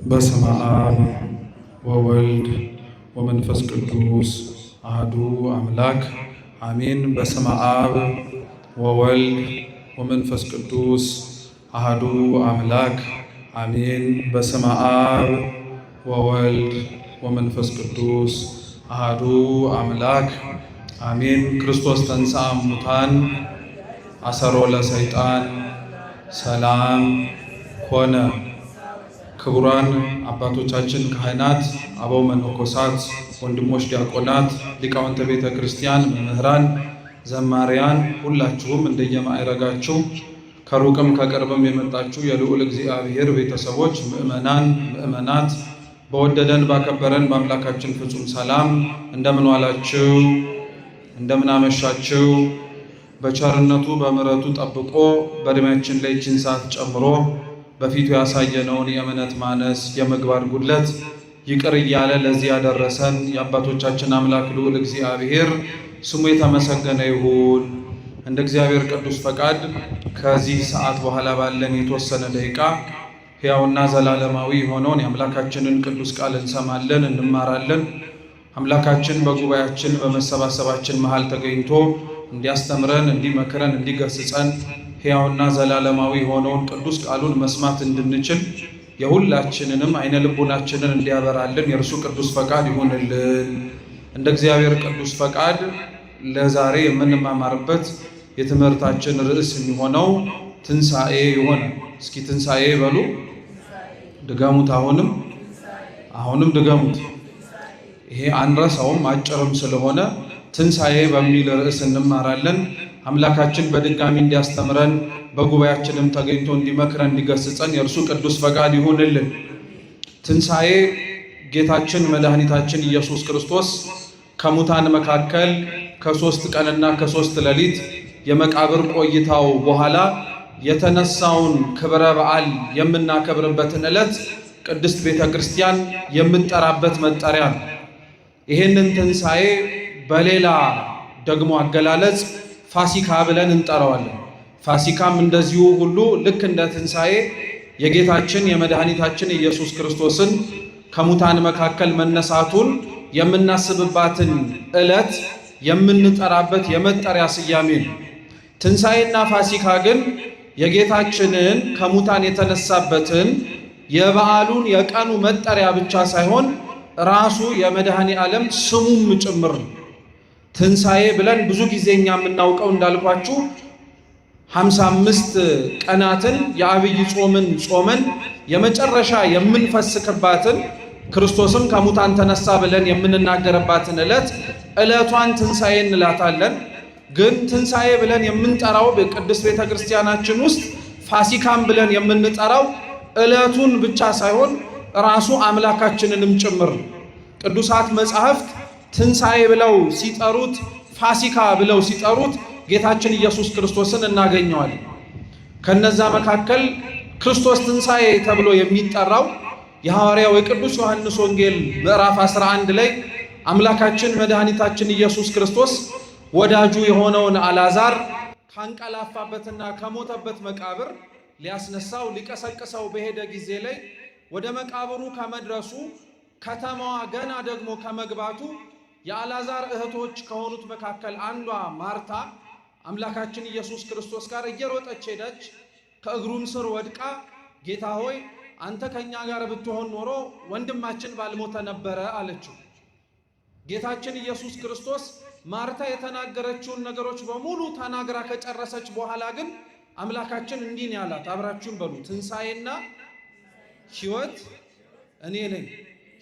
በስመ አብ ወወልድ ወመንፈስ ቅዱስ አሐዱ አምላክ አሜን። በስመ አብ ወወልድ ወመንፈስ ቅዱስ አሐዱ አምላክ አሜን። በስመ አብ ወወልድ ወመንፈስ ቅዱስ አሐዱ አምላክ አሜን። ክርስቶስ ተንሥአ እሙታን አሰሮ ለሰይጣን ሰላም ኮነ። ክቡራን አባቶቻችን ካህናት፣ አበው መነኮሳት፣ ወንድሞች ዲያቆናት፣ ሊቃውንተ ቤተ ክርስቲያን፣ መምህራን፣ ዘማሪያን ሁላችሁም እንደየማዕረጋችሁ ከሩቅም ከቅርብም የመጣችሁ የልዑል እግዚአብሔር ቤተሰቦች፣ ምእመናን፣ ምእመናት በወደደን ባከበረን በአምላካችን ፍጹም ሰላም እንደምን ዋላችሁ? እንደምን አመሻችሁ? በቸርነቱ በምሕረቱ ጠብቆ በዕድሜያችን ላይ ይህችን ሰዓት ጨምሮ በፊቱ ያሳየነውን የእምነት ማነስ የምግባር ጉድለት ይቅር እያለ ለዚህ ያደረሰን የአባቶቻችን አምላክ ልዑል እግዚአብሔር ስሙ የተመሰገነ ይሁን። እንደ እግዚአብሔር ቅዱስ ፈቃድ ከዚህ ሰዓት በኋላ ባለን የተወሰነ ደቂቃ ሕያውና ዘላለማዊ የሆነውን የአምላካችንን ቅዱስ ቃል እንሰማለን፣ እንማራለን። አምላካችን በጉባኤያችን በመሰባሰባችን መሃል ተገኝቶ እንዲያስተምረን፣ እንዲመክረን፣ እንዲገስጸን ሕያውና ዘላለማዊ የሆነውን ቅዱስ ቃሉን መስማት እንድንችል የሁላችንንም አይነ ልቡናችንን እንዲያበራልን የእርሱ ቅዱስ ፈቃድ ይሁንልን። እንደ እግዚአብሔር ቅዱስ ፈቃድ ለዛሬ የምንማማርበት የትምህርታችን ርዕስ የሚሆነው ትንሣኤ ይሆናል። እስኪ ትንሣኤ በሉ፣ ድገሙት። አሁንም ድገሙት። ይሄ አንረሳውም፣ አጭርም ስለሆነ ትንሣኤ በሚል ርዕስ እንማራለን። አምላካችን በድጋሚ እንዲያስተምረን በጉባኤያችንም ተገኝቶ እንዲመክረን እንዲገስጸን የእርሱ ቅዱስ ፈቃድ ይሁንልን። ትንሣኤ ጌታችን መድኃኒታችን ኢየሱስ ክርስቶስ ከሙታን መካከል ከ3 ቀንና ከ3 ሌሊት የመቃብር ቆይታው በኋላ የተነሳውን ክብረ በዓል የምናከብርበትን ዕለት ቅድስት ቤተ ክርስቲያን የምንጠራበት መጠሪያ ነው። ይህንን ትንሣኤ በሌላ ደግሞ አገላለጽ ፋሲካ ብለን እንጠራዋለን። ፋሲካም እንደዚሁ ሁሉ ልክ እንደ ትንሣኤ የጌታችን የመድኃኒታችን ኢየሱስ ክርስቶስን ከሙታን መካከል መነሳቱን የምናስብባትን ዕለት የምንጠራበት የመጠሪያ ስያሜ ነው። ትንሣኤና ፋሲካ ግን የጌታችንን ከሙታን የተነሳበትን የበዓሉን የቀኑ መጠሪያ ብቻ ሳይሆን ራሱ የመድኃኔ ዓለም ስሙም ጭምር ነው። ትንሣኤ ብለን ብዙ ጊዜ እኛ የምናውቀው እንዳልኳችሁ 55 ቀናትን የአብይ ጾምን ጾመን የመጨረሻ የምንፈስክባትን ክርስቶስም ከሙታን ተነሳ ብለን የምንናገርባትን ዕለቷን ትንሣኤ እንላታለን። ግን ትንሣኤ ብለን የምንጠራው በቅድስት ቤተ ክርስቲያናችን ውስጥ ፋሲካም ብለን የምንጠራው ዕለቱን ብቻ ሳይሆን ራሱ አምላካችንንም ጭምር። ቅዱሳት መጻሕፍት ትንሣኤ ብለው ሲጠሩት፣ ፋሲካ ብለው ሲጠሩት ጌታችን ኢየሱስ ክርስቶስን እናገኘዋለን። ከነዛ መካከል ክርስቶስ ትንሣኤ ተብሎ የሚጠራው የሐዋርያው የቅዱስ ዮሐንስ ወንጌል ምዕራፍ 11 ላይ አምላካችን መድኃኒታችን ኢየሱስ ክርስቶስ ወዳጁ የሆነውን አልዓዛር ካንቀላፋበትና ከሞተበት መቃብር ሊያስነሳው ሊቀሰቅሰው በሄደ ጊዜ ላይ ወደ መቃብሩ ከመድረሱ ከተማዋ ገና ደግሞ ከመግባቱ የአልዓዛር እህቶች ከሆኑት መካከል አንዷ ማርታ አምላካችን ኢየሱስ ክርስቶስ ጋር እየሮጠች ሄደች። ከእግሩም ስር ወድቃ ጌታ ሆይ አንተ ከኛ ጋር ብትሆን ኖሮ ወንድማችን ባልሞተ ነበረ አለችው። ጌታችን ኢየሱስ ክርስቶስ ማርታ የተናገረችውን ነገሮች በሙሉ ተናግራ ከጨረሰች በኋላ ግን አምላካችን እንዲህ ነው ያላት። አብራችሁን በሉ። ትንሣኤና ሕይወት እኔ ነኝ።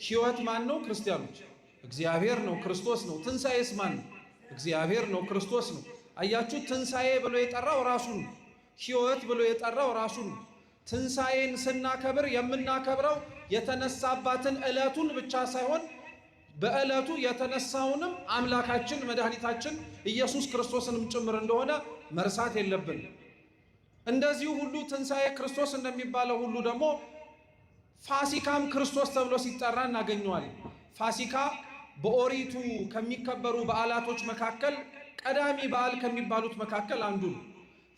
ሕይወት ማን ነው? ክርስቲያኖች እግዚአብሔር ነው፣ ክርስቶስ ነው። ትንሣኤስ ማን ነው? እግዚአብሔር ነው፣ ክርስቶስ ነው። አያችሁ፣ ትንሣኤ ብሎ የጠራው ራሱ ነው። ሕይወት ብሎ የጠራው ራሱ ነው። ትንሣኤን ስናከብር የምናከብረው የተነሳባትን ዕለቱን ብቻ ሳይሆን በዕለቱ የተነሳውንም አምላካችን መድኃኒታችን ኢየሱስ ክርስቶስንም ጭምር እንደሆነ መርሳት የለብንም። እንደዚሁ ሁሉ ትንሣኤ ክርስቶስ እንደሚባለው ሁሉ ደግሞ ፋሲካም ክርስቶስ ተብሎ ሲጠራ እናገኘዋለን። ፋሲካ በኦሪቱ ከሚከበሩ በዓላቶች መካከል ቀዳሚ በዓል ከሚባሉት መካከል አንዱ ነው።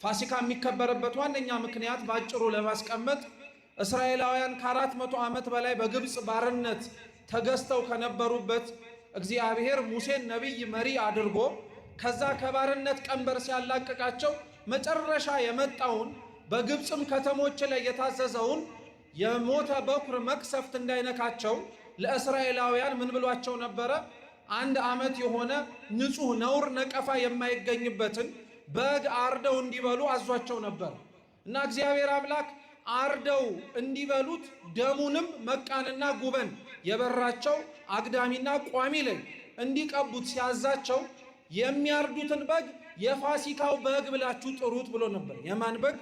ፋሲካ የሚከበርበት ዋነኛ ምክንያት ባጭሩ ለማስቀመጥ እስራኤላውያን ከ400 ዓመት በላይ በግብፅ ባርነት ተገዝተው ከነበሩበት እግዚአብሔር ሙሴን ነቢይ መሪ አድርጎ ከዛ ከባርነት ቀንበር ሲያላቅቃቸው መጨረሻ የመጣውን በግብፅም ከተሞች ላይ የታዘዘውን የሞተ በኩር መቅሰፍት እንዳይነካቸው ለእስራኤላውያን ምን ብሏቸው ነበረ? 1 ዓመት የሆነ ንጹህ ነውር ነቀፋ የማይገኝበትን በግ አርደው እንዲበሉ አዟቸው ነበር እና እግዚአብሔር አምላክ አርደው እንዲበሉት ደሙንም መቃንና ጉበን የበራቸው አግዳሚና ቋሚ ላይ እንዲቀቡት ሲያዛቸው የሚያርዱትን በግ የፋሲካው በግ ብላችሁ ጥሩት ብሎ ነበር። የማን በግ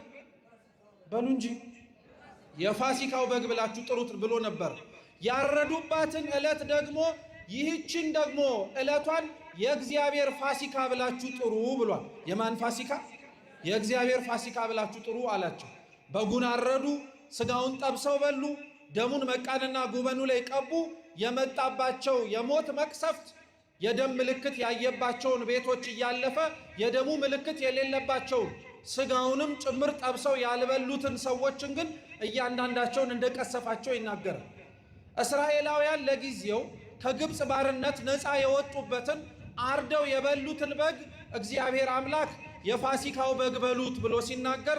በሉ እንጂ የፋሲካው በግ ብላችሁ ጥሩት ብሎ ነበር። ያረዱባትን ዕለት ደግሞ ይህችን ደግሞ ዕለቷን የእግዚአብሔር ፋሲካ ብላችሁ ጥሩ ብሏል። የማን ፋሲካ? የእግዚአብሔር ፋሲካ ብላችሁ ጥሩ አላቸው። በጉን አረዱ፣ ስጋውን ጠብሰው በሉ፣ ደሙን መቃንና ጉበኑ ላይ ቀቡ። የመጣባቸው የሞት መቅሰፍት የደም ምልክት ያየባቸውን ቤቶች እያለፈ የደሙ ምልክት የሌለባቸውን ስጋውንም ጭምር ጠብሰው ያልበሉትን ሰዎችን ግን እያንዳንዳቸውን እንደቀሰፋቸው ይናገራል። እስራኤላውያን ለጊዜው ከግብፅ ባርነት ነፃ የወጡበትን አርደው የበሉትን በግ እግዚአብሔር አምላክ የፋሲካው በግ በሉት ብሎ ሲናገር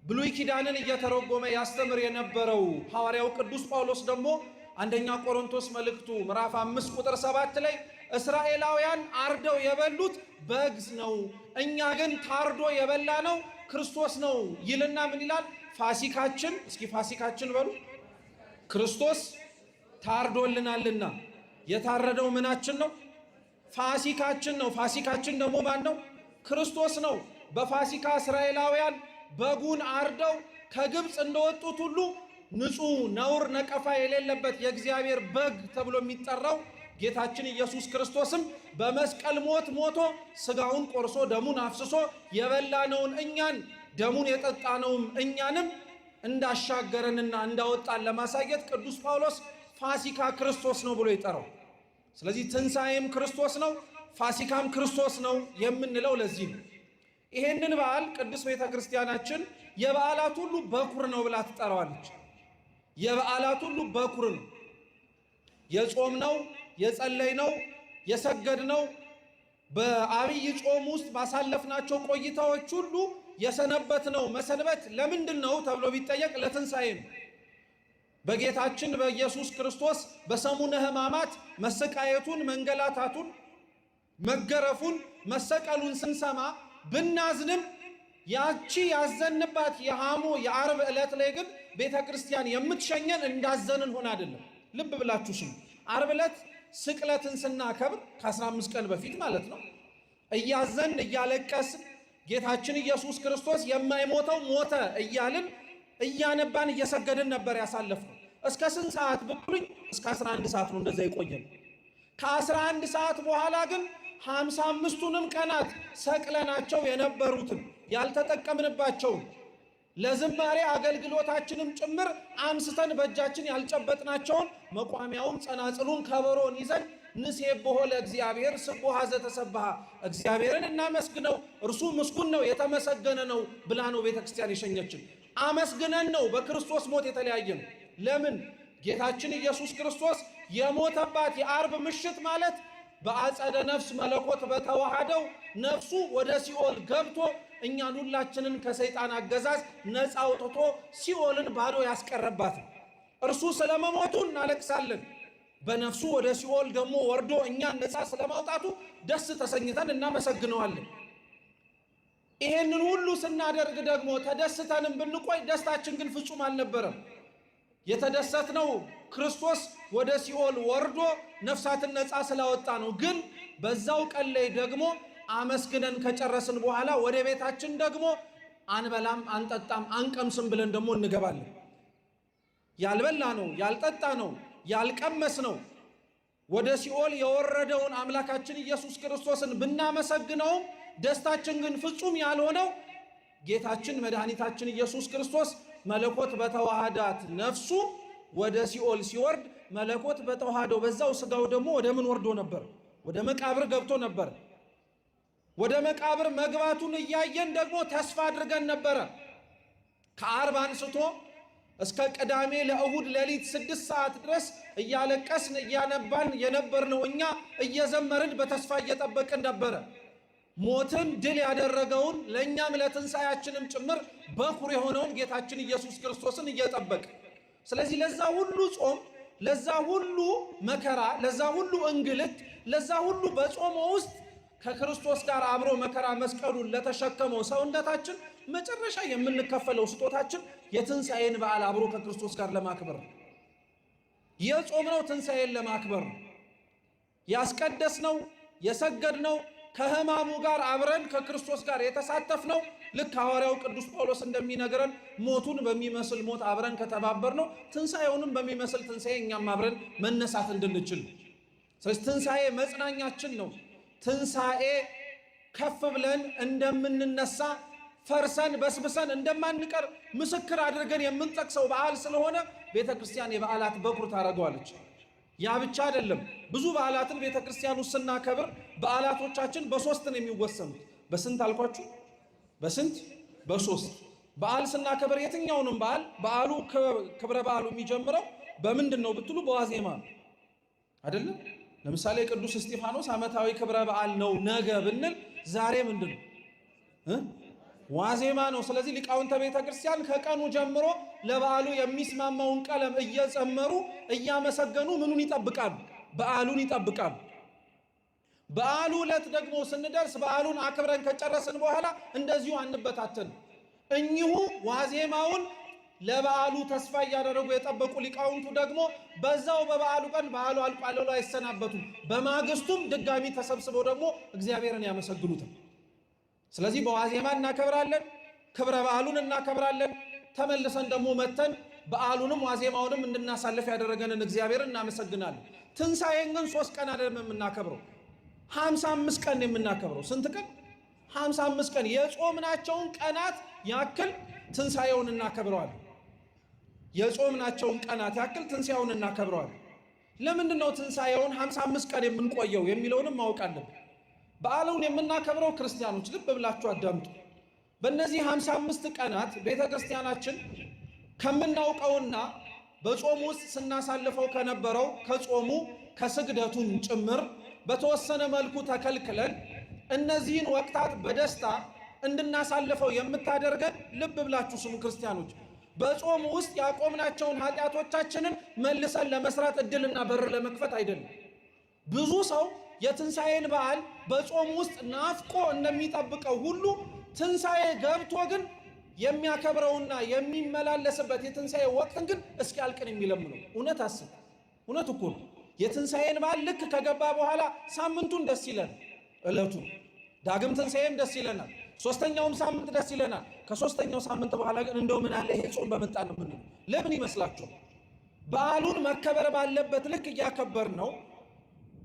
ብሉይ ኪዳንን እየተረጎመ ያስተምር የነበረው ሐዋርያው ቅዱስ ጳውሎስ ደግሞ አንደኛ ቆሮንቶስ መልእክቱ ምዕራፍ 5 ቁጥር 7 ላይ እስራኤላውያን አርደው የበሉት በግ ነው፣ እኛ ግን ታርዶ የበላ ነው ክርስቶስ ነው ይልና ምን ይላል? ፋሲካችን፣ እስኪ ፋሲካችን በሉ፣ ክርስቶስ ታርዶልናልና። የታረደው ምናችን ነው? ፋሲካችን ነው። ፋሲካችን ደግሞ ማን ነው? ክርስቶስ ነው። በፋሲካ እስራኤላውያን በጉን አርደው ከግብፅ እንደወጡት ሁሉ ንጹህ ነውር ነቀፋ የሌለበት የእግዚአብሔር በግ ተብሎ የሚጠራው ጌታችን ኢየሱስ ክርስቶስም በመስቀል ሞት ሞቶ ስጋውን ቆርሶ ደሙን አፍስሶ የበላነውን እኛን ደሙን የጠጣነውም እኛንም እንዳሻገረንና እንዳወጣን ለማሳየት ቅዱስ ጳውሎስ ፋሲካ ክርስቶስ ነው ብሎ ይጠራው። ስለዚህ ትንሣኤም ክርስቶስ ነው፣ ፋሲካም ክርስቶስ ነው የምንለው ለዚህ ነው። ይሄንን በዓል ቅዱስ ቤተ ክርስቲያናችን የበዓላት ሁሉ በኩር ነው ብላ ትጠራዋለች። የበዓላት ሁሉ በኩር ነው። የጾም ነው፣ የጸለይ ነው፣ የሰገድ ነው። በአብይ ጾም ውስጥ ባሳለፍናቸው ቆይታዎች ሁሉ የሰነበት ነው። መሰንበት ለምንድን ነው ተብሎ ቢጠየቅ ለትንሣኤ ነው። በጌታችን በኢየሱስ ክርስቶስ በሰሙነ ሕማማት መሰቃየቱን፣ መንገላታቱን፣ መገረፉን፣ መሰቀሉን ስንሰማ ብናዝንም ያቺ ያዘንባት የዓርብ ዕለት ላይ ግን ቤተ ክርስቲያን የምትሸኘን እንዳዘንን ሆነ አይደለም። ልብ ብላችሁ ስሙ። ዓርብ ዕለት ስቅለትን ስናከብር ከ15 ቀን በፊት ማለት ነው እያዘን እያለቀስን ጌታችን ኢየሱስ ክርስቶስ የማይሞተው ሞተ እያልን እያነባን እየሰገድን ነበር ያሳለፍነው። እስከ ስንት ሰዓት ብትሉኝ እስከ 11 ሰዓት ነው እንደዛ ይቆየን። ከ11 ሰዓት በኋላ ግን 55ቱንም ቀናት ሰቅለናቸው የነበሩትን ያልተጠቀምንባቸውን ለዝማሬ አገልግሎታችንም ጭምር አንስተን በእጃችን ያልጨበጥናቸውን መቋሚያውን፣ ጸናጽሉን፣ ከበሮን ይዘን ንሴብሖ ለእግዚአብሔር ስቡሐ ዘተሰብሐ እግዚአብሔርን እናመስግነው እርሱ ምስጉን ነው የተመሰገነ ነው ብላ ነው ቤተክርስቲያን የሸኘችን። አመስግነን ነው በክርስቶስ ሞት የተለያየን። ለምን? ጌታችን ኢየሱስ ክርስቶስ የሞተባት የዓርብ ምሽት ማለት በአጸደ ነፍስ መለኮት በተዋሃደው ነፍሱ ወደ ሲኦል ገብቶ እኛን ሁላችንን ከሰይጣን አገዛዝ ነፃ አውጥቶ ሲኦልን ባዶ ያስቀረባት። እርሱ ስለመሞቱ እናለቅሳለን። በነፍሱ ወደ ሲኦል ደግሞ ወርዶ እኛን ነፃ ስለማውጣቱ ደስ ተሰኝተን እናመሰግነዋለን። ይሄንን ሁሉ ስናደርግ ደግሞ ተደስተንም ብንቆይ ደስታችን ግን ፍጹም አልነበረም። የተደሰትነው ክርስቶስ ወደ ሲኦል ወርዶ ነፍሳትን ነፃ ስላወጣ ነው። ግን በዛው ቀን ላይ ደግሞ አመስግነን ከጨረስን በኋላ ወደ ቤታችን ደግሞ አንበላም፣ አንጠጣም፣ አንቀምስም ብለን ደግሞ እንገባለን። ያልበላ ነው፣ ያልጠጣ ነው፣ ያልቀመስ ነው ወደ ሲኦል የወረደውን አምላካችን ኢየሱስ ክርስቶስን ብናመሰግነውም ደስታችን ግን ፍጹም ያልሆነው ጌታችን መድኃኒታችን ኢየሱስ ክርስቶስ መለኮት በተዋሃዳት ነፍሱ ወደ ሲኦል ሲወርድ መለኮት በተዋሃደው በዛው ስጋው ደግሞ ወደ ምን ወርዶ ነበር? ወደ መቃብር ገብቶ ነበር። ወደ መቃብር መግባቱን እያየን ደግሞ ተስፋ አድርገን ነበረ። ከዓርብ አንስቶ እስከ ቅዳሜ ለእሁድ ሌሊት 6 ሰዓት ድረስ እያለቀስን እያነባን የነበርነው እኛ እየዘመርን በተስፋ እየጠበቅን ነበረ። ሞትን ድል ያደረገውን ለእኛም ለትንሣኤያችንም ጭምር በኩር የሆነውን ጌታችን ኢየሱስ ክርስቶስን እየጠበቅ ስለዚህ ለዛ ሁሉ ጾም፣ ለዛ ሁሉ መከራ፣ ለዛ ሁሉ እንግልት፣ ለዛ ሁሉ በጾም ውስጥ ከክርስቶስ ጋር አብሮ መከራ መስቀሉን ለተሸከመው ሰውነታችን መጨረሻ የምንከፈለው ስጦታችን የትንሣኤን በዓል አብሮ ከክርስቶስ ጋር ለማክበር ነው። የጾምነው ትንሣኤን ለማክበር ነው። ያስቀደስነው የሰገድነው ከሕማሙ ጋር አብረን ከክርስቶስ ጋር የተሳተፍነው ልክ ሐዋርያው ቅዱስ ጳውሎስ እንደሚነግረን ሞቱን በሚመስል ሞት አብረን ከተባበርነው ትንሣኤውንም በሚመስል ትንሣኤ እኛም አብረን መነሳት እንድንችል። ስለዚህ ትንሣኤ መጽናኛችን ነው። ትንሣኤ ከፍ ብለን እንደምንነሳ ፈርሰን በስብሰን እንደማንቀር ምስክር አድርገን የምንጠቅሰው በዓል ስለሆነ ቤተ ክርስቲያን የበዓላት በኩር ታደርገዋለች። ያ ብቻ አይደለም። ብዙ በዓላትን ቤተ ክርስቲያን ውስጥ ስናከብር በዓላቶቻችን በሶስት ነው የሚወሰኑት። በስንት አልኳችሁ? በስንት? በሶስት። በዓል ስናከብር የትኛውንም በዓሉ ክብረ በዓሉ የሚጀምረው በምንድን ነው ብትሉ በዋዜማ አይደለም። ለምሳሌ ቅዱስ እስጢፋኖስ ዓመታዊ ክብረ በዓል ነው ነገ ብንል ዛሬ ምንድን ነው? ዋዜማ ነው። ስለዚህ ሊቃውንተ ቤተ ክርስቲያን ከቀኑ ጀምሮ ለበዓሉ የሚስማማውን ቀለም እየጨመሩ እያመሰገኑ ምኑን ይጠብቃሉ? በዓሉን ይጠብቃሉ። በዓሉ ዕለት ደግሞ ስንደርስ በዓሉን አክብረን ከጨረስን በኋላ እንደዚሁ አንበታተን። እኚሁ ዋዜማውን ለበዓሉ ተስፋ እያደረጉ የጠበቁ ሊቃውንቱ ደግሞ በዛው በበዓሉ ቀን በዓሉ አልቋል ብለው አይሰናበቱም። በማግስቱም ድጋሚ ተሰብስበው ደግሞ እግዚአብሔርን ያመሰግኑታል። ስለዚህ በዋዜማ እናከብራለን፣ ክብረ በዓሉን እናከብራለን። ተመልሰን ደግሞ መተን በዓሉንም ዋዜማውንም እንድናሳልፍ ያደረገንን እግዚአብሔርን እናመሰግናለን። ትንሣኤን ግን 3 ቀን አይደለም የምናከብረው፣ 55 ቀን የምናከብረው። ስንት ቀን? 55 ቀን። የጾምናቸውን ቀናት ያክል ትንሣኤውን እናከብረዋለን። የጾምናቸውን ቀናት ያክል ትንሣኤውን እናከብረዋለን። ለምንድን ነው ትንሣኤውን 55 ቀን የምንቆየው የሚለውንም ማወቅ አለብን። በዓሉን የምናከብረው ክርስቲያኖች ልብ ብላችሁ አዳምጡ። በእነዚህ 55 ቀናት ቤተ ክርስቲያናችን ከምናውቀውና በጾም ውስጥ ስናሳልፈው ከነበረው ከጾሙ ከስግደቱም ጭምር በተወሰነ መልኩ ተከልክለን እነዚህን ወቅታት በደስታ እንድናሳልፈው የምታደርገን ልብ ብላችሁ ስሙ ክርስቲያኖች፣ በጾም ውስጥ ያቆምናቸውን ኃጢአቶቻችንን መልሰን ለመስራት እድልና በር ለመክፈት አይደለም። ብዙ ሰው የትንሣኤን በዓል በጾም ውስጥ ናፍቆ እንደሚጠብቀው ሁሉ ትንሣኤ ገብቶ ግን የሚያከብረውና የሚመላለስበት የትንሣኤ ወቅትን ግን እስኪያልቅን የሚለምነው። እውነት አስብ፣ እውነት እኮ ነው። የትንሣኤን በዓል ልክ ከገባ በኋላ ሳምንቱን ደስ ይለናል፣ ዕለቱን ዳግም ትንሣኤም ደስ ይለናል፣ 3ኛውም ሳምንት ደስ ይለናል። ከ3ኛው ሳምንት በኋላ ግን እንደው ምን አለ ይሄ ጾም በመጣ ነው የምንለው። ለምን ይመስላችኋል? በዓሉን መከበር ባለበት ልክ እያከበር ነው።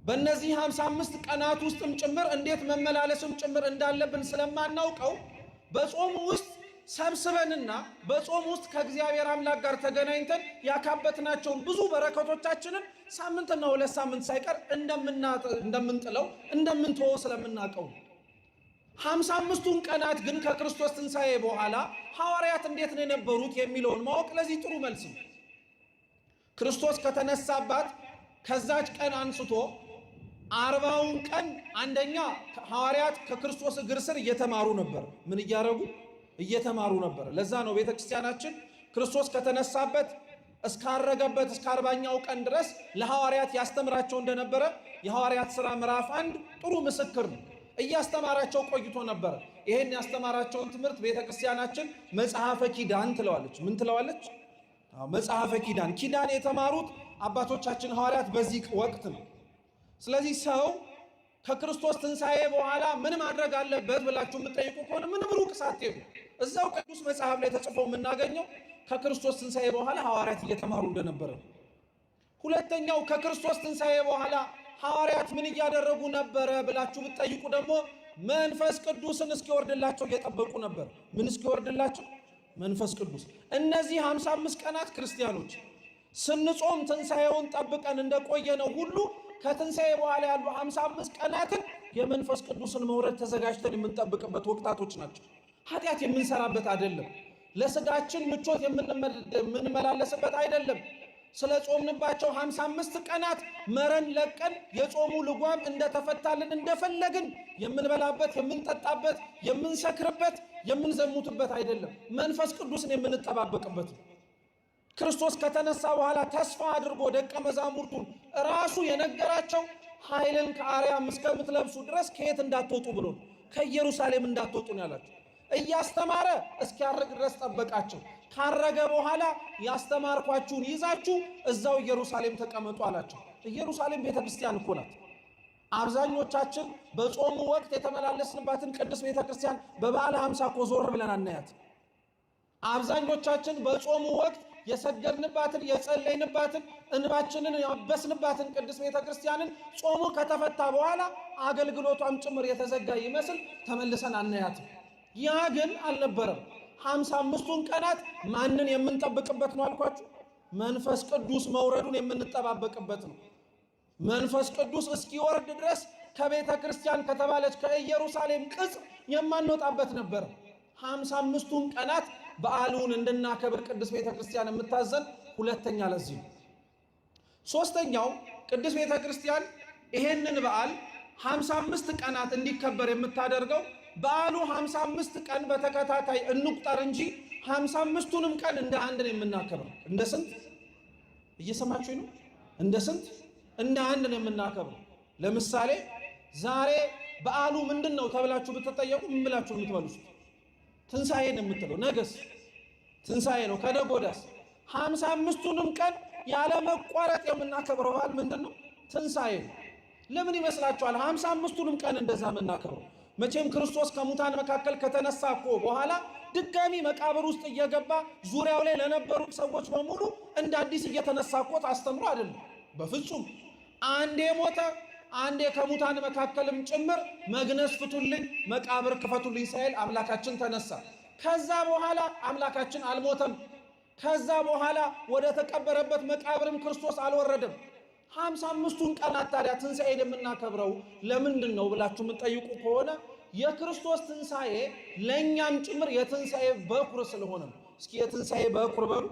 በእነዚህ 55 ቀናት ውስጥም ጭምር እንዴት መመላለስም ጭምር እንዳለብን ስለማናውቀው በጾም ውስጥ ሰብስበንና በጾም ውስጥ ከእግዚአብሔር አምላክ ጋር ተገናኝተን ያካበትናቸውን ብዙ በረከቶቻችንን ሳምንትና 2 ሳምንት ሳይቀር እንደምንጥለው እንደምንተወው ስለምናውቀው 55ቱን ቀናት ግን ከክርስቶስ ትንሣኤ በኋላ ሐዋርያት እንዴት ነው የነበሩት የሚለውን ማወቅ ለዚህ ጥሩ መልስ ነው። ክርስቶስ ከተነሳባት ከዛች ቀን አንስቶ 40ውን ቀን አንደኛ ሐዋርያት ከክርስቶስ እግር ስር እየተማሩ ነበር። ምን እያደረጉ? እየተማሩ ነበር። ለዛ ነው ቤተ ክርስቲያናችን ክርስቶስ ከተነሳበት እስካረገበት እስከ 40ኛው ቀን ድረስ ለሐዋርያት ያስተምራቸው እንደነበረ የሐዋርያት ሥራ ምዕራፍ 1 ጥሩ ምስክር ነው። እያስተማራቸው ቆይቶ ነበር። ይሄን ያስተማራቸውን ትምህርት ቤተ ክርስቲያናችን መጽሐፈ ኪዳን ትለዋለች። ምን ትለዋለች? መጽሐፈ ኪዳን። ኪዳን የተማሩት አባቶቻችን ሐዋርያት በዚህ ወቅት ነው። ስለዚህ ሰው ከክርስቶስ ትንሣኤ በኋላ ምን ማድረግ አለበት ብላችሁ የምትጠይቁ ከሆነ ምንም ሩቅ ሳትሄዱ እዛው ቅዱስ መጽሐፍ ላይ ተጽፎ የምናገኘው ከክርስቶስ ትንሣኤ በኋላ ሐዋርያት እየተማሩ እንደነበረ ነው። ሁለተኛው ከክርስቶስ ትንሣኤ በኋላ ሐዋርያት ምን እያደረጉ ነበረ ብላችሁ ብትጠይቁ ደግሞ መንፈስ ቅዱስን እስኪወርድላቸው እየጠበቁ ነበር። ምን እስኪወርድላቸው? መንፈስ ቅዱስ። እነዚህ 55 ቀናት ክርስቲያኖች ስንጾም ትንሣኤውን ጠብቀን እንደቆየነው ሁሉ ከትንሣኤ በኋላ ያሉ 55 ቀናትን የመንፈስ ቅዱስን መውረድ ተዘጋጅተን የምንጠብቅበት ወቅታቶች ናቸው። ኃጢአት የምንሰራበት አይደለም። ለስጋችን ምቾት የምንመላለስበት አይደለም። ስለ ጾምንባቸው 55 ቀናት መረን ለቀን የጾሙ ልጓም እንደተፈታልን እንደፈለግን የምንበላበት፣ የምንጠጣበት፣ የምንሰክርበት፣ የምንዘሙትበት አይደለም። መንፈስ ቅዱስን የምንጠባበቅበት ነው። ክርስቶስ ከተነሳ በኋላ ተስፋ አድርጎ ደቀ መዛሙርቱን ራሱ የነገራቸው ኃይልን ከአርያም እስከምትለብሱ ድረስ ከየት እንዳትወጡ ብሎ ከኢየሩሳሌም እንዳትወጡ ነው ያላቸው። እያስተማረ እስኪያርግ ድረስ ጠበቃቸው። ካረገ በኋላ ያስተማርኳችሁን ይዛችሁ እዛው ኢየሩሳሌም ተቀመጡ አላቸው። ኢየሩሳሌም ቤተክርስቲያን እኮ ናት። አብዛኞቻችን በጾሙ ወቅት የተመላለስንባትን ቅድስት ቤተክርስቲያን በበዓለ ሃምሳ እኮ ዞር ብለን አናያት። አብዛኞቻችን በጾሙ ወቅት የሰገድንባትን የጸለይንባትን እንባችንን ያበስንባትን ቅድስት ቤተክርስቲያንን ጾሙ ከተፈታ በኋላ አገልግሎቷም ጭምር የተዘጋ ይመስል ተመልሰን አናያትም። ያ ግን አልነበረም። 55ቱን ቀናት ማንን የምንጠብቅበት ነው አልኳችሁ? መንፈስ ቅዱስ መውረዱን የምንጠባበቅበት ነው። መንፈስ ቅዱስ እስኪወርድ ድረስ ከቤተ ክርስቲያን ከተባለች ከኢየሩሳሌም ቅጽ የማንወጣበት ነበር። 55ቱን ቀናት በዓሉን እንድናከብር ቅድስት ቤተ ክርስቲያን የምታዘን ሁለተኛ ለዚህ ነው። ሶስተኛው ቅድስት ቤተ ክርስቲያን ይሄንን በዓል 55 ቀናት እንዲከበር የምታደርገው በዓሉ 55 ቀን በተከታታይ እንቁጠር እንጂ 55ቱንም ቀን እንደ አንድ ነው የምናከብረው። እንደ ስንት እየሰማችሁ ነው? እንደ ስንት? እንደ አንድ ነው የምናከብረው። ለምሳሌ ዛሬ በዓሉ ምንድን ነው ተብላችሁ ብትጠየቁ ምን ብላችሁ የምትመልሱት? ትንሣኤ ነው የምትለው። ነገስ ትንሣኤ ነው። ከነገ ወዲያስ? 55ቱንም ቀን ያለ መቋረጥ የምናከብረው በዓል ምንድን ነው? ትንሣኤ ነው። ለምን ይመስላችኋል 55ቱንም ቀን እንደዛ የምናከብረው? መቼም ክርስቶስ ከሙታን መካከል ከተነሳ እኮ በኋላ ድጋሚ መቃብር ውስጥ እየገባ ዙሪያው ላይ ለነበሩት ሰዎች በሙሉ እንደ አዲስ እየተነሳ እኮ አስተምሮ አይደለም። በፍጹም አንዴ ሞተ፣ አንዴ ከሙታን መካከልም ጭምር መግነዝ ፍቱልኝ፣ መቃብር ክፈቱልኝ ሳይል አምላካችን ተነሳ። ከዛ በኋላ አምላካችን አልሞተም። ከዛ በኋላ ወደ ተቀበረበት መቃብርም ክርስቶስ አልወረደም። 55ቱን ቀናት ታዲያ ትንሣኤን የምናከብረው ለምንድን ነው ብላችሁ የምትጠይቁ ከሆነ የክርስቶስ ትንሣኤ ለእኛም ጭምር የትንሣኤ በኩር ስለሆነ ነው። እስኪ የትንሣኤ በኩር በሉ።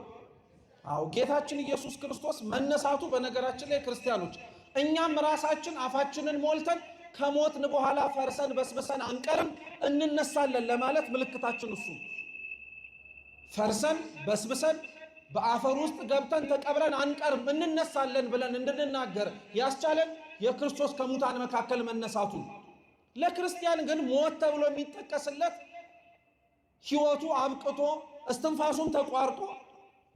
አዎ ጌታችን ኢየሱስ ክርስቶስ መነሳቱ፣ በነገራችን ላይ ክርስቲያኖች እኛም ራሳችን አፋችንን ሞልተን ከሞትን በኋላ ፈርሰን በስብሰን አንቀርም፣ እንነሳለን ለማለት ምልክታችን እሱ። ፈርሰን በስብሰን በአፈር ውስጥ ገብተን ተቀብረን አንቀርም፣ እንነሳለን ብለን እንድንናገር ያስቻለን የክርስቶስ ከሙታን መካከል መነሳቱ። ለክርስቲያን ግን ሞት ተብሎ የሚጠቀስለት ሕይወቱ አብቅቶ እስትንፋሱም ተቋርጦ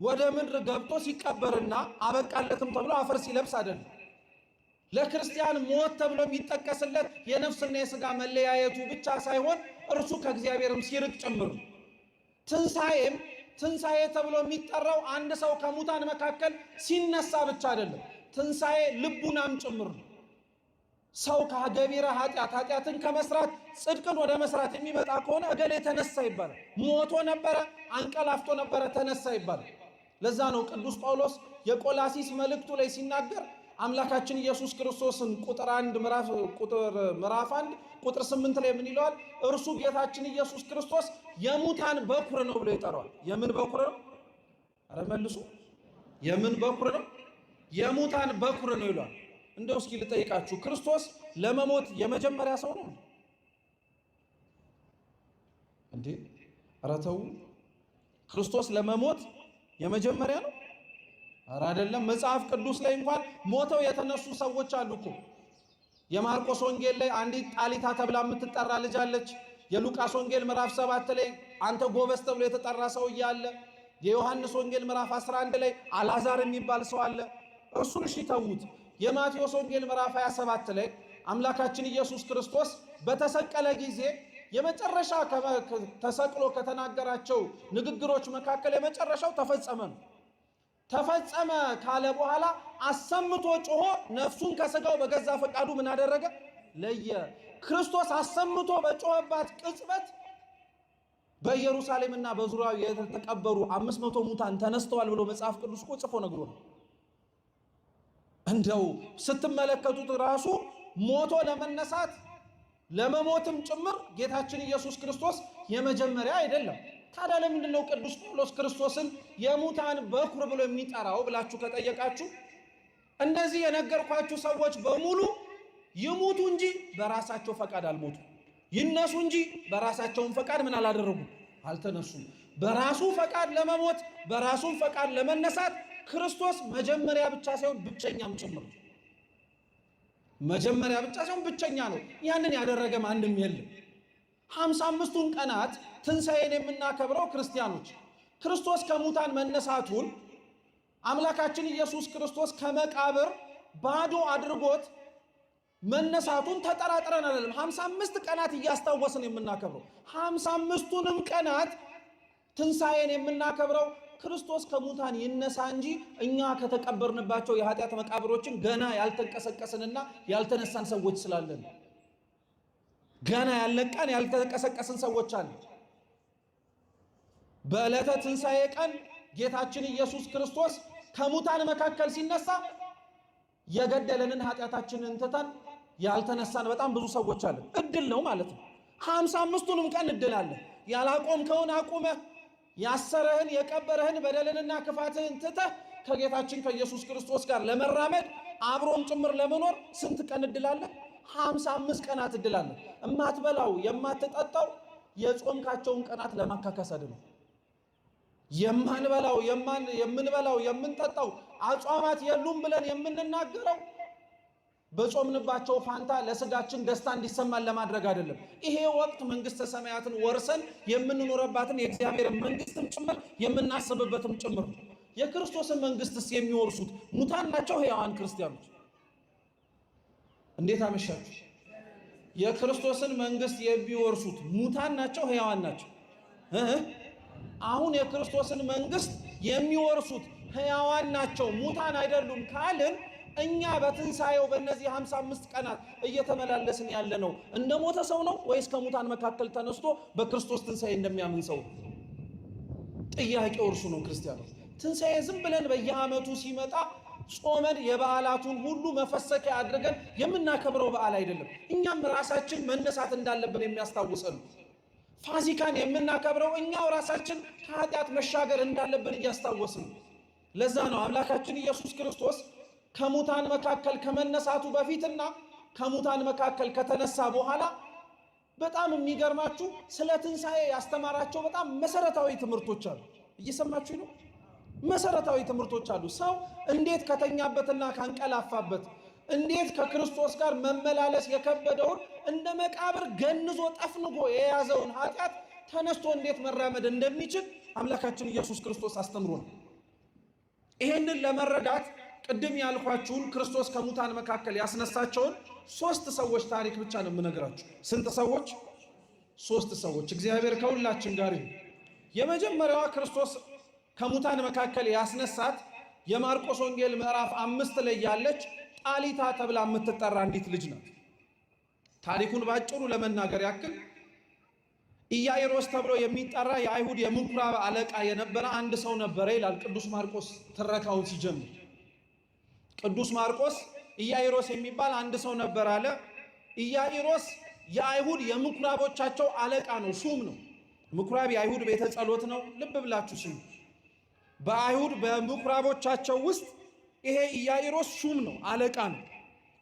ወደ ምድር ገብቶ ሲቀበርና አበቃለትም ተብሎ አፈር ሲለብስ አይደለም። ለክርስቲያን ሞት ተብሎ የሚጠቀስለት የነፍስና የሥጋ መለያየቱ ብቻ ሳይሆን እርሱ ከእግዚአብሔርም ሲርቅ ጭምር። ትንሣኤም ትንሣኤ ተብሎ የሚጠራው አንድ ሰው ከሙታን መካከል ሲነሳ ብቻ አይደለም። ትንሣኤ ልቡናም ጭምር ነው። ሰው ከገቢረ ኃጢአትን ከመስራት ጽድቅን ወደ መስራት የሚመጣ ከሆነ እገሌ ተነሳ ይባላል። ሞቶ ነበረ፣ አንቀላፍቶ ነበረ፣ ተነሳ ይባላል። ለዛ ነው ቅዱስ ጳውሎስ የቆላሲስ መልእክቱ ላይ ሲናገር አምላካችን ኢየሱስ ክርስቶስን ምዕራፍ 1 ቁጥር 8 ላይ ምን ይለዋል? እርሱ ጌታችን ኢየሱስ ክርስቶስ የሙታን በኩር ነው ብሎ ይጠራዋል። የምን በኩር ነው? አረ መልሱ። የምን በኩር ነው? የሙታን በኩር ነው ይለዋል። እንደው እስኪ ልጠይቃችሁ፣ ክርስቶስ ለመሞት የመጀመሪያ ሰው ነው እንዴ? ኧረ ተው። ክርስቶስ ለመሞት የመጀመሪያ ነው? ኧረ አይደለም። መጽሐፍ ቅዱስ ላይ እንኳን ሞተው የተነሱ ሰዎች አሉ እኮ። የማርቆስ ወንጌል ላይ አንዲት ጣሊታ ተብላ የምትጠራ ልጅ አለች። የሉቃስ ወንጌል ምዕራፍ 7 ላይ አንተ ጎበዝ ተብሎ የተጠራ ሰው እያለ፣ የዮሐንስ ወንጌል ምዕራፍ 11 ላይ አልዓዛር የሚባል ሰው አለ። እርሱን እሺ ተዉት። የማቴዎስ ወንጌል ምዕራፍ 27 ላይ አምላካችን ኢየሱስ ክርስቶስ በተሰቀለ ጊዜ የመጨረሻ ተሰቅሎ ከተናገራቸው ንግግሮች መካከል የመጨረሻው ተፈጸመ ነው። ተፈጸመ ካለ በኋላ አሰምቶ ጮሆ ነፍሱን ከሥጋው በገዛ ፈቃዱ ምን አደረገ? ለየ። ክርስቶስ አሰምቶ በጮኸባት ቅጽበት በኢየሩሳሌምና በዙሪያው የተቀበሩ 500 ሙታን ተነስተዋል ብሎ መጽሐፍ ቅዱስ እኮ ጽፎ ነግሮናል። እንደው ስትመለከቱት ራሱ ሞቶ ለመነሳት ለመሞትም ጭምር ጌታችን ኢየሱስ ክርስቶስ የመጀመሪያ አይደለም። ታዲያ ለምንድን ነው ቅዱስ ጳውሎስ ክርስቶስን የሙታን በኩር ብሎ የሚጠራው ብላችሁ ከጠየቃችሁ እነዚህ የነገርኳችሁ ሰዎች በሙሉ ይሙቱ እንጂ በራሳቸው ፈቃድ አልሞቱ፣ ይነሱ እንጂ በራሳቸውን ፈቃድ ምን አላደረጉ አልተነሱም። በራሱ ፈቃድ ለመሞት በራሱ ፈቃድ ለመነሳት ክርስቶስ መጀመሪያ ብቻ ሳይሆን ብቸኛም ጭምር። መጀመሪያ ብቻ ሳይሆን ብቸኛ ነው። ያንን ያደረገ ማንም የለም። 55ቱን ቀናት ትንሣኤን የምናከብረው ክርስቲያኖች ክርስቶስ ከሙታን መነሳቱን አምላካችን ኢየሱስ ክርስቶስ ከመቃብር ባዶ አድርጎት መነሳቱን ተጠራጥረን አይደለም። 55 ቀናት እያስታወስን የምናከብረው 55ቱንም ቀናት ትንሣኤን የምናከብረው ክርስቶስ ከሙታን ይነሳ እንጂ እኛ ከተቀበርንባቸው የኃጢአት መቃብሮችን ገና ያልተንቀሰቀስንና ያልተነሳን ሰዎች ስላለን ገና ያለቀን ያልተንቀሰቀስን ሰዎች አለ። በዕለተ ትንሣኤ ቀን ጌታችን ኢየሱስ ክርስቶስ ከሙታን መካከል ሲነሳ የገደለንን ኃጢአታችንን ትተን ያልተነሳን በጣም ብዙ ሰዎች አለ። እድል ነው ማለት ነው። 55ቱንም ቀን እድል አለ። ያላቆምከውን አቁመህ ያሰረህን የቀበረህን በደልንና ክፋትህን ትተህ ከጌታችን ከኢየሱስ ክርስቶስ ጋር ለመራመድ አብሮም ጭምር ለመኖር ስንት ቀን እድል አለ? 55 ቀናት እድል አለ። የማትበላው የማትጠጣው የጾምካቸውን ቀናት ለማካካስ አይደለም። የምንበላው የምንጠጣው አጽዋማት የሉም ብለን የምንናገረው በጾምንባቸው ፋንታ ለስጋችን ደስታ እንዲሰማን ለማድረግ አይደለም። ይሄ ወቅት መንግስተ ሰማያትን ወርሰን የምንኖርባትን የእግዚአብሔር መንግስትም ጭምር የምናስብበትም ጭምር ነው። የክርስቶስን መንግስትስ የሚወርሱት ሙታን ናቸው ሕያዋን ክርስቲያኖች? እንዴት አመሻችሁ? የክርስቶስን መንግስት የሚወርሱት ሙታን ናቸው ሕያዋን ናቸው? አሁን የክርስቶስን መንግስት የሚወርሱት ሕያዋን ናቸው ሙታን አይደሉም ካልን እኛ በትንሣኤው በእነዚህ 55 ቀናት እየተመላለስን ያለ ነው እንደ ሞተ ሰው ነው ወይስ ከሙታን መካከል ተነስቶ በክርስቶስ ትንሣኤ እንደሚያምን ሰው? ጥያቄው እርሱ ነው። ክርስቲያኖች ትንሣኤ ዝም ብለን በየዓመቱ ሲመጣ ጾመን የበዓላቱን ሁሉ መፈሰኪያ አድርገን የምናከብረው በዓል አይደለም። እኛም ራሳችን መነሳት እንዳለብን የሚያስታውሰን። ፋሲካን የምናከብረው እኛው ራሳችን ከኃጢአት መሻገር እንዳለብን እያስታወስን። ለዛ ነው አምላካችን ኢየሱስ ክርስቶስ ከሙታን መካከል ከመነሳቱ በፊትና ከሙታን መካከል ከተነሳ በኋላ በጣም የሚገርማችሁ ስለ ትንሣኤ ያስተማራቸው በጣም መሰረታዊ ትምህርቶች አሉ። እየሰማችሁ ነው? መሰረታዊ ትምህርቶች አሉ። ሰው እንዴት ከተኛበትና ካንቀላፋበት እንዴት ከክርስቶስ ጋር መመላለስ የከበደውን እንደ መቃብር ገንዞ ጠፍንጎ የያዘውን ኃጢአት ተነስቶ እንዴት መራመድ እንደሚችል አምላካችን ኢየሱስ ክርስቶስ አስተምሮ ነው። ይሄንን ለመረዳት ቅድም ያልኳችሁን ክርስቶስ ከሙታን መካከል ያስነሳቸውን 3 ሰዎች ታሪክ ብቻ ነው የምነግራችሁ። ስንት ሰዎች? 3 ሰዎች። እግዚአብሔር ከሁላችን ጋር ይሁን። የመጀመሪያዋ ክርስቶስ ከሙታን መካከል ያስነሳት የማርቆስ ወንጌል ምዕራፍ 5 ላይ ያለች ጣሊታ ተብላ የምትጠራ አንዲት ልጅ ናት። ታሪኩን ባጭሩ ለመናገር ያክል ኢያኢሮስ ተብሎ የሚጠራ የአይሁድ የምኩራብ አለቃ የነበረ አንድ ሰው ነበረ ይላል ቅዱስ ማርቆስ ትረካውን ሲጀምር። ቅዱስ ማርቆስ ኢያኢሮስ የሚባል አንድ ሰው ነበር አለ። ኢያኢሮስ የአይሁድ የምኩራቦቻቸው አለቃ ነው፣ ሹም ነው። ምኩራብ የአይሁድ ቤተ ጸሎት ነው። ልብ ብላችሁ ስሙ። በአይሁድ በምኩራቦቻቸው ውስጥ ይሄ ኢያኢሮስ ሹም ነው፣ አለቃ ነው።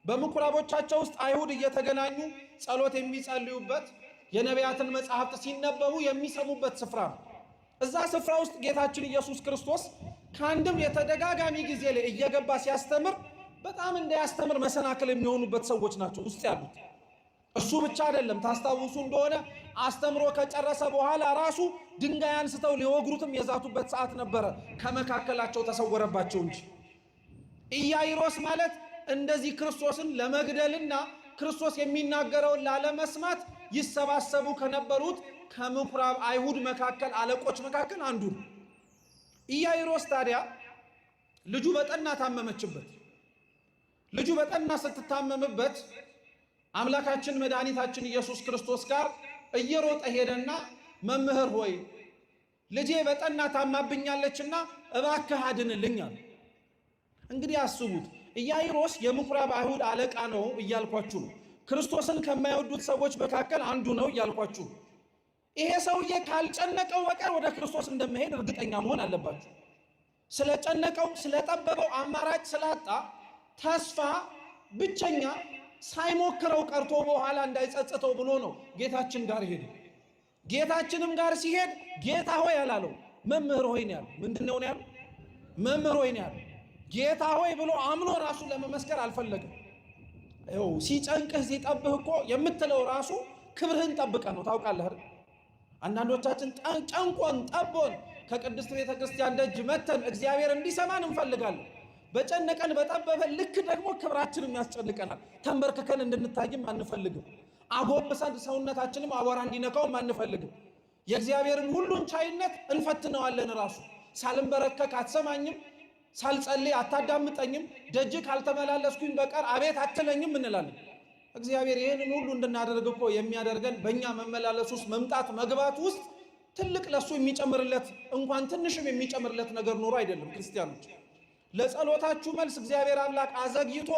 በምኩራቦቻቸው ውስጥ አይሁድ እየተገናኙ ጸሎት የሚጸልዩበት የነቢያትን መጻሕፍት ሲነበቡ የሚሰሙበት ስፍራ ነው። እዛ ስፍራ ውስጥ ጌታችን ኢየሱስ ክርስቶስ ከአንድም የተደጋጋሚ ጊዜ ላይ እየገባ ሲያስተምር በጣም እንዳያስተምር መሰናክል የሚሆኑበት ሰዎች ናቸው ውስጥ ያሉት። እሱ ብቻ አይደለም። ታስታውሱ እንደሆነ አስተምሮ ከጨረሰ በኋላ ራሱ ድንጋይ አንስተው ሊወግሩትም የዛቱበት ሰዓት ነበረ። ከመካከላቸው ተሰወረባቸው እንጂ። ኢያኢሮስ ማለት እንደዚህ ክርስቶስን ለመግደልና ክርስቶስ የሚናገረውን ላለመስማት ይሰባሰቡ ከነበሩት ከምኩራብ አይሁድ መካከል አለቆች መካከል አንዱ ነው። ኢያኢሮስ ታዲያ ልጁ በጠና ታመመችበት። ልጁ በጠና ስትታመምበት አምላካችን መድኃኒታችን ኢየሱስ ክርስቶስ ጋር እየሮጠ ሄደና መምህር ሆይ ልጄ በጠና ታማብኛለችና እባክህ አድንልኝ አለ። እንግዲህ አስቡት፣ ኢያኢሮስ የምኩራብ አይሁድ አለቃ ነው እያልኳችሁ ነው። ክርስቶስን ከማይወዱት ሰዎች መካከል አንዱ ነው እያልኳችሁ ነው። ይሄ ሰውዬ ካልጨነቀው በቀር ወደ ክርስቶስ እንደማይሄድ እርግጠኛ መሆን አለባችሁ። ስለጨነቀው ስለጠበበው አማራጭ ስላጣ ተስፋ ብቸኛ ሳይሞክረው ቀርቶ በኋላ እንዳይጸጽተው ብሎ ነው ጌታችን ጋር ሄደ። ጌታችንም ጋር ሲሄድ ጌታ ሆይ አላለው፣ መምህር ሆይ ነው ያለው። ምንድነው ነው ያለው? መምህር ሆይ ነው ያለው። ጌታ ሆይ ብሎ አምኖ ራሱን ለመመስከር አልፈለገም። ይኸው ሲጨንቅህ ሲጠብህ እኮ የምትለው ራሱ ክብርህን ጠብቀህ ነው። ታውቃለህ አይደል? አንዳንዶቻችን ጨንቆን ጠቦን ከቅድስት ቤተ ክርስቲያን ደጅ መተን እግዚአብሔር እንዲሰማን እንፈልጋለን። በጨነቀን በጠበበን ልክ ደግሞ ክብራችንም ያስጨንቀናል። ተንበርክከን እንድንታይም አንፈልግም። አጎንብሰን ሰውነታችንም አቧራ እንዲነካውም አንፈልግም። የእግዚአብሔርን ሁሉን ቻይነት እንፈትነዋለን። ራሱ ሳልንበረከክ አትሰማኝም፣ ሳልጸልይ አታዳምጠኝም፣ ደጅ ካልተመላለስኩኝ በቀር አቤት አትለኝም እንላለን። እግዚአብሔር ይህንን ሁሉ እንድናደርግ እኮ የሚያደርገን በእኛ መመላለስ ውስጥ መምጣት መግባት ውስጥ ትልቅ ለሱ የሚጨምርለት እንኳን ትንሽም የሚጨምርለት ነገር ኖሮ አይደለም። ክርስቲያኖች ለጸሎታችሁ መልስ እግዚአብሔር አምላክ አዘግይቶ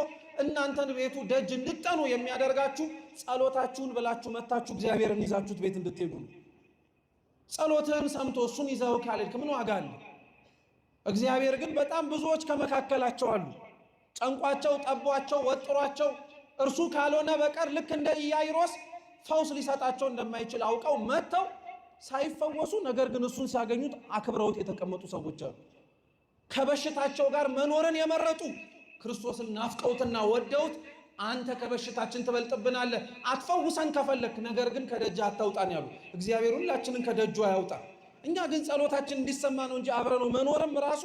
እናንተን ቤቱ ደጅ እንድጠኑ የሚያደርጋችሁ ጸሎታችሁን ብላችሁ መታችሁ እግዚአብሔርን ይዛችሁት ቤት እንድትሄዱ ነው። ጸሎትህን ሰምቶ እሱን ይዘው ካልሄድክ ምን ዋጋ አለ? እግዚአብሔር ግን በጣም ብዙዎች ከመካከላቸው አሉ ጨንቋቸው ጠቧቸው ወጥሯቸው እርሱ ካልሆነ በቀር ልክ እንደ ኢያይሮስ ፈውስ ሊሰጣቸው እንደማይችል አውቀው መጥተው ሳይፈወሱ ነገር ግን እሱን ሲያገኙት አክብረውት የተቀመጡ ሰዎች አሉ። ከበሽታቸው ጋር መኖርን የመረጡ ክርስቶስን ናፍቀውትና ወደውት አንተ ከበሽታችን ትበልጥብናለህ አትፈውሰን ከፈለክ ነገር ግን ከደጅ አታውጣን ያሉ እግዚአብሔር ሁላችንን ከደጁ አያውጣ። እኛ ግን ጸሎታችን እንዲሰማ ነው እንጂ አብረነው መኖርም ራሱ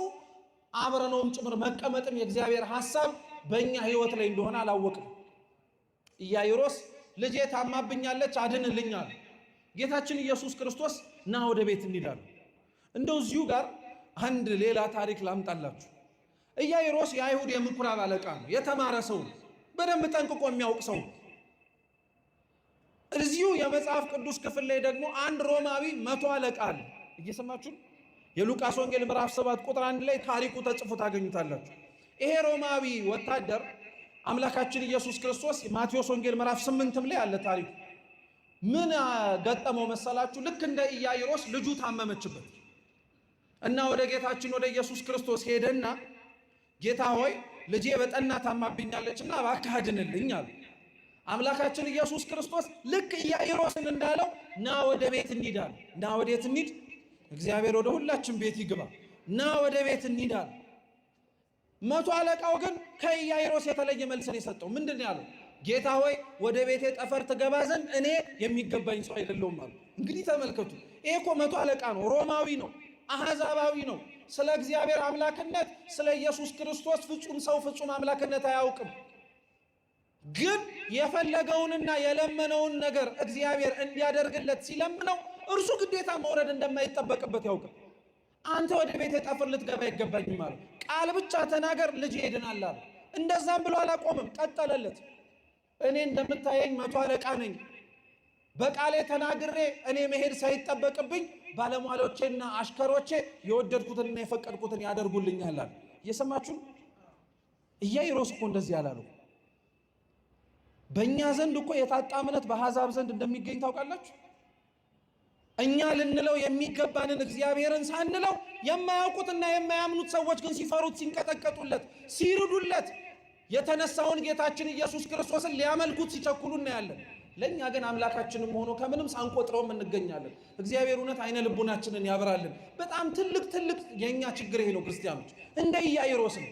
አብረነውም ጭምር መቀመጥም የእግዚአብሔር ሐሳብ በእኛ ህይወት ላይ እንደሆነ አላወቅም። ኢያይሮስ ልጄ ታማብኛለች አድንልኝ አለ። ጌታችን ኢየሱስ ክርስቶስ ና ወደ ቤት እንሂዳለን። እንደው እዚሁ ጋር አንድ ሌላ ታሪክ ላምጣላችሁ። ኢያይሮስ የአይሁድ የምኩራብ አለቃ ነው። የተማረ ሰው ነው። በደንብ ጠንቅቆ የሚያውቅ ሰው ነው። እዚሁ የመጽሐፍ ቅዱስ ክፍል ላይ ደግሞ አንድ ሮማዊ 100 አለቃ አለ። እየሰማችሁ የሉቃስ ወንጌል ምዕራፍ 7 ቁጥር 1 ላይ ታሪኩ ተጽፎ ታገኙታላችሁ። ይሄ ሮማዊ ወታደር አምላካችን ኢየሱስ ክርስቶስ ማቴዎስ ወንጌል ምዕራፍ 8 ላይ አለ ታሪኩ። ምን ገጠመው መሰላችሁ? ልክ እንደ ኢያይሮስ ልጁ ታመመችበት እና ወደ ጌታችን ወደ ኢየሱስ ክርስቶስ ሄደና ጌታ ሆይ ልጄ በጠና ታማብኛለችና እባክህ አድንልኝ አለ። አምላካችን ኢየሱስ ክርስቶስ ልክ ኢያይሮስን እንዳለው ና ወደ ቤት እንሂድ አለ። ና ወዴት እንሂድ? እግዚአብሔር ወደ ሁላችን ቤት ይግባ። ና ወደ ቤት እንሂድ አለ። 100 አለቃው ግን ከኢያይሮስ የተለየ መልስን የሰጠው ምንድን ያለው? ጌታ ሆይ ወደ ቤቴ ጠፈር ትገባ ዘንድ እኔ የሚገባኝ ሰው አይደለሁም አለ። እንግዲህ ተመልከቱ፣ ይሄ እኮ 100 አለቃ ነው፣ ሮማዊ ነው፣ አሕዛባዊ ነው። ስለ እግዚአብሔር አምላክነት ስለ ኢየሱስ ክርስቶስ ፍጹም ሰው ፍጹም አምላክነት አያውቅም። ግን የፈለገውንና የለመነውን ነገር እግዚአብሔር እንዲያደርግለት ሲለምነው እርሱ ግዴታ መውረድ እንደማይጠበቅበት ያውቃል። አንተ ወደ ቤቴ ጠፈር ልትገባ አይገባኝም አለ። ቃል ብቻ ተናገር ልጅ ይድናል አለ። እንደዛም ብሎ አላቆምም፣ ቀጠለለት። እኔ እንደምታየኝ 100 አለቃ ነኝ። በቃሌ ተናግሬ እኔ መሄድ ሳይጠበቅብኝ ባለሟሎቼና አሽከሮቼ የወደድኩትንና የፈቀድኩትን ያደርጉልኛል አለ። እየሰማችሁ ኢያይሮስ እኮ እንደዚህ ያላለው። በእኛ ዘንድ እኮ የታጣ እምነት በአሕዛብ ዘንድ እንደሚገኝ ታውቃላችሁ። እኛ ልንለው የሚገባንን እግዚአብሔርን ሳንለው የማያውቁትና የማያምኑት ሰዎች ግን ሲፈሩት፣ ሲንቀጠቀጡለት፣ ሲርዱለት የተነሳውን ጌታችን ኢየሱስ ክርስቶስን ሊያመልኩት ሲቸኩሉ እናያለን። ለእኛ ግን አምላካችንም ሆኖ ከምንም ሳንቆጥረውም እንገኛለን። እግዚአብሔር እውነት አይነ ልቡናችንን ያብራልን። በጣም ትልቅ የእኛ ችግር ይሄ ነው ክርስቲያኖች። እንደ ኢያይሮስ ነው።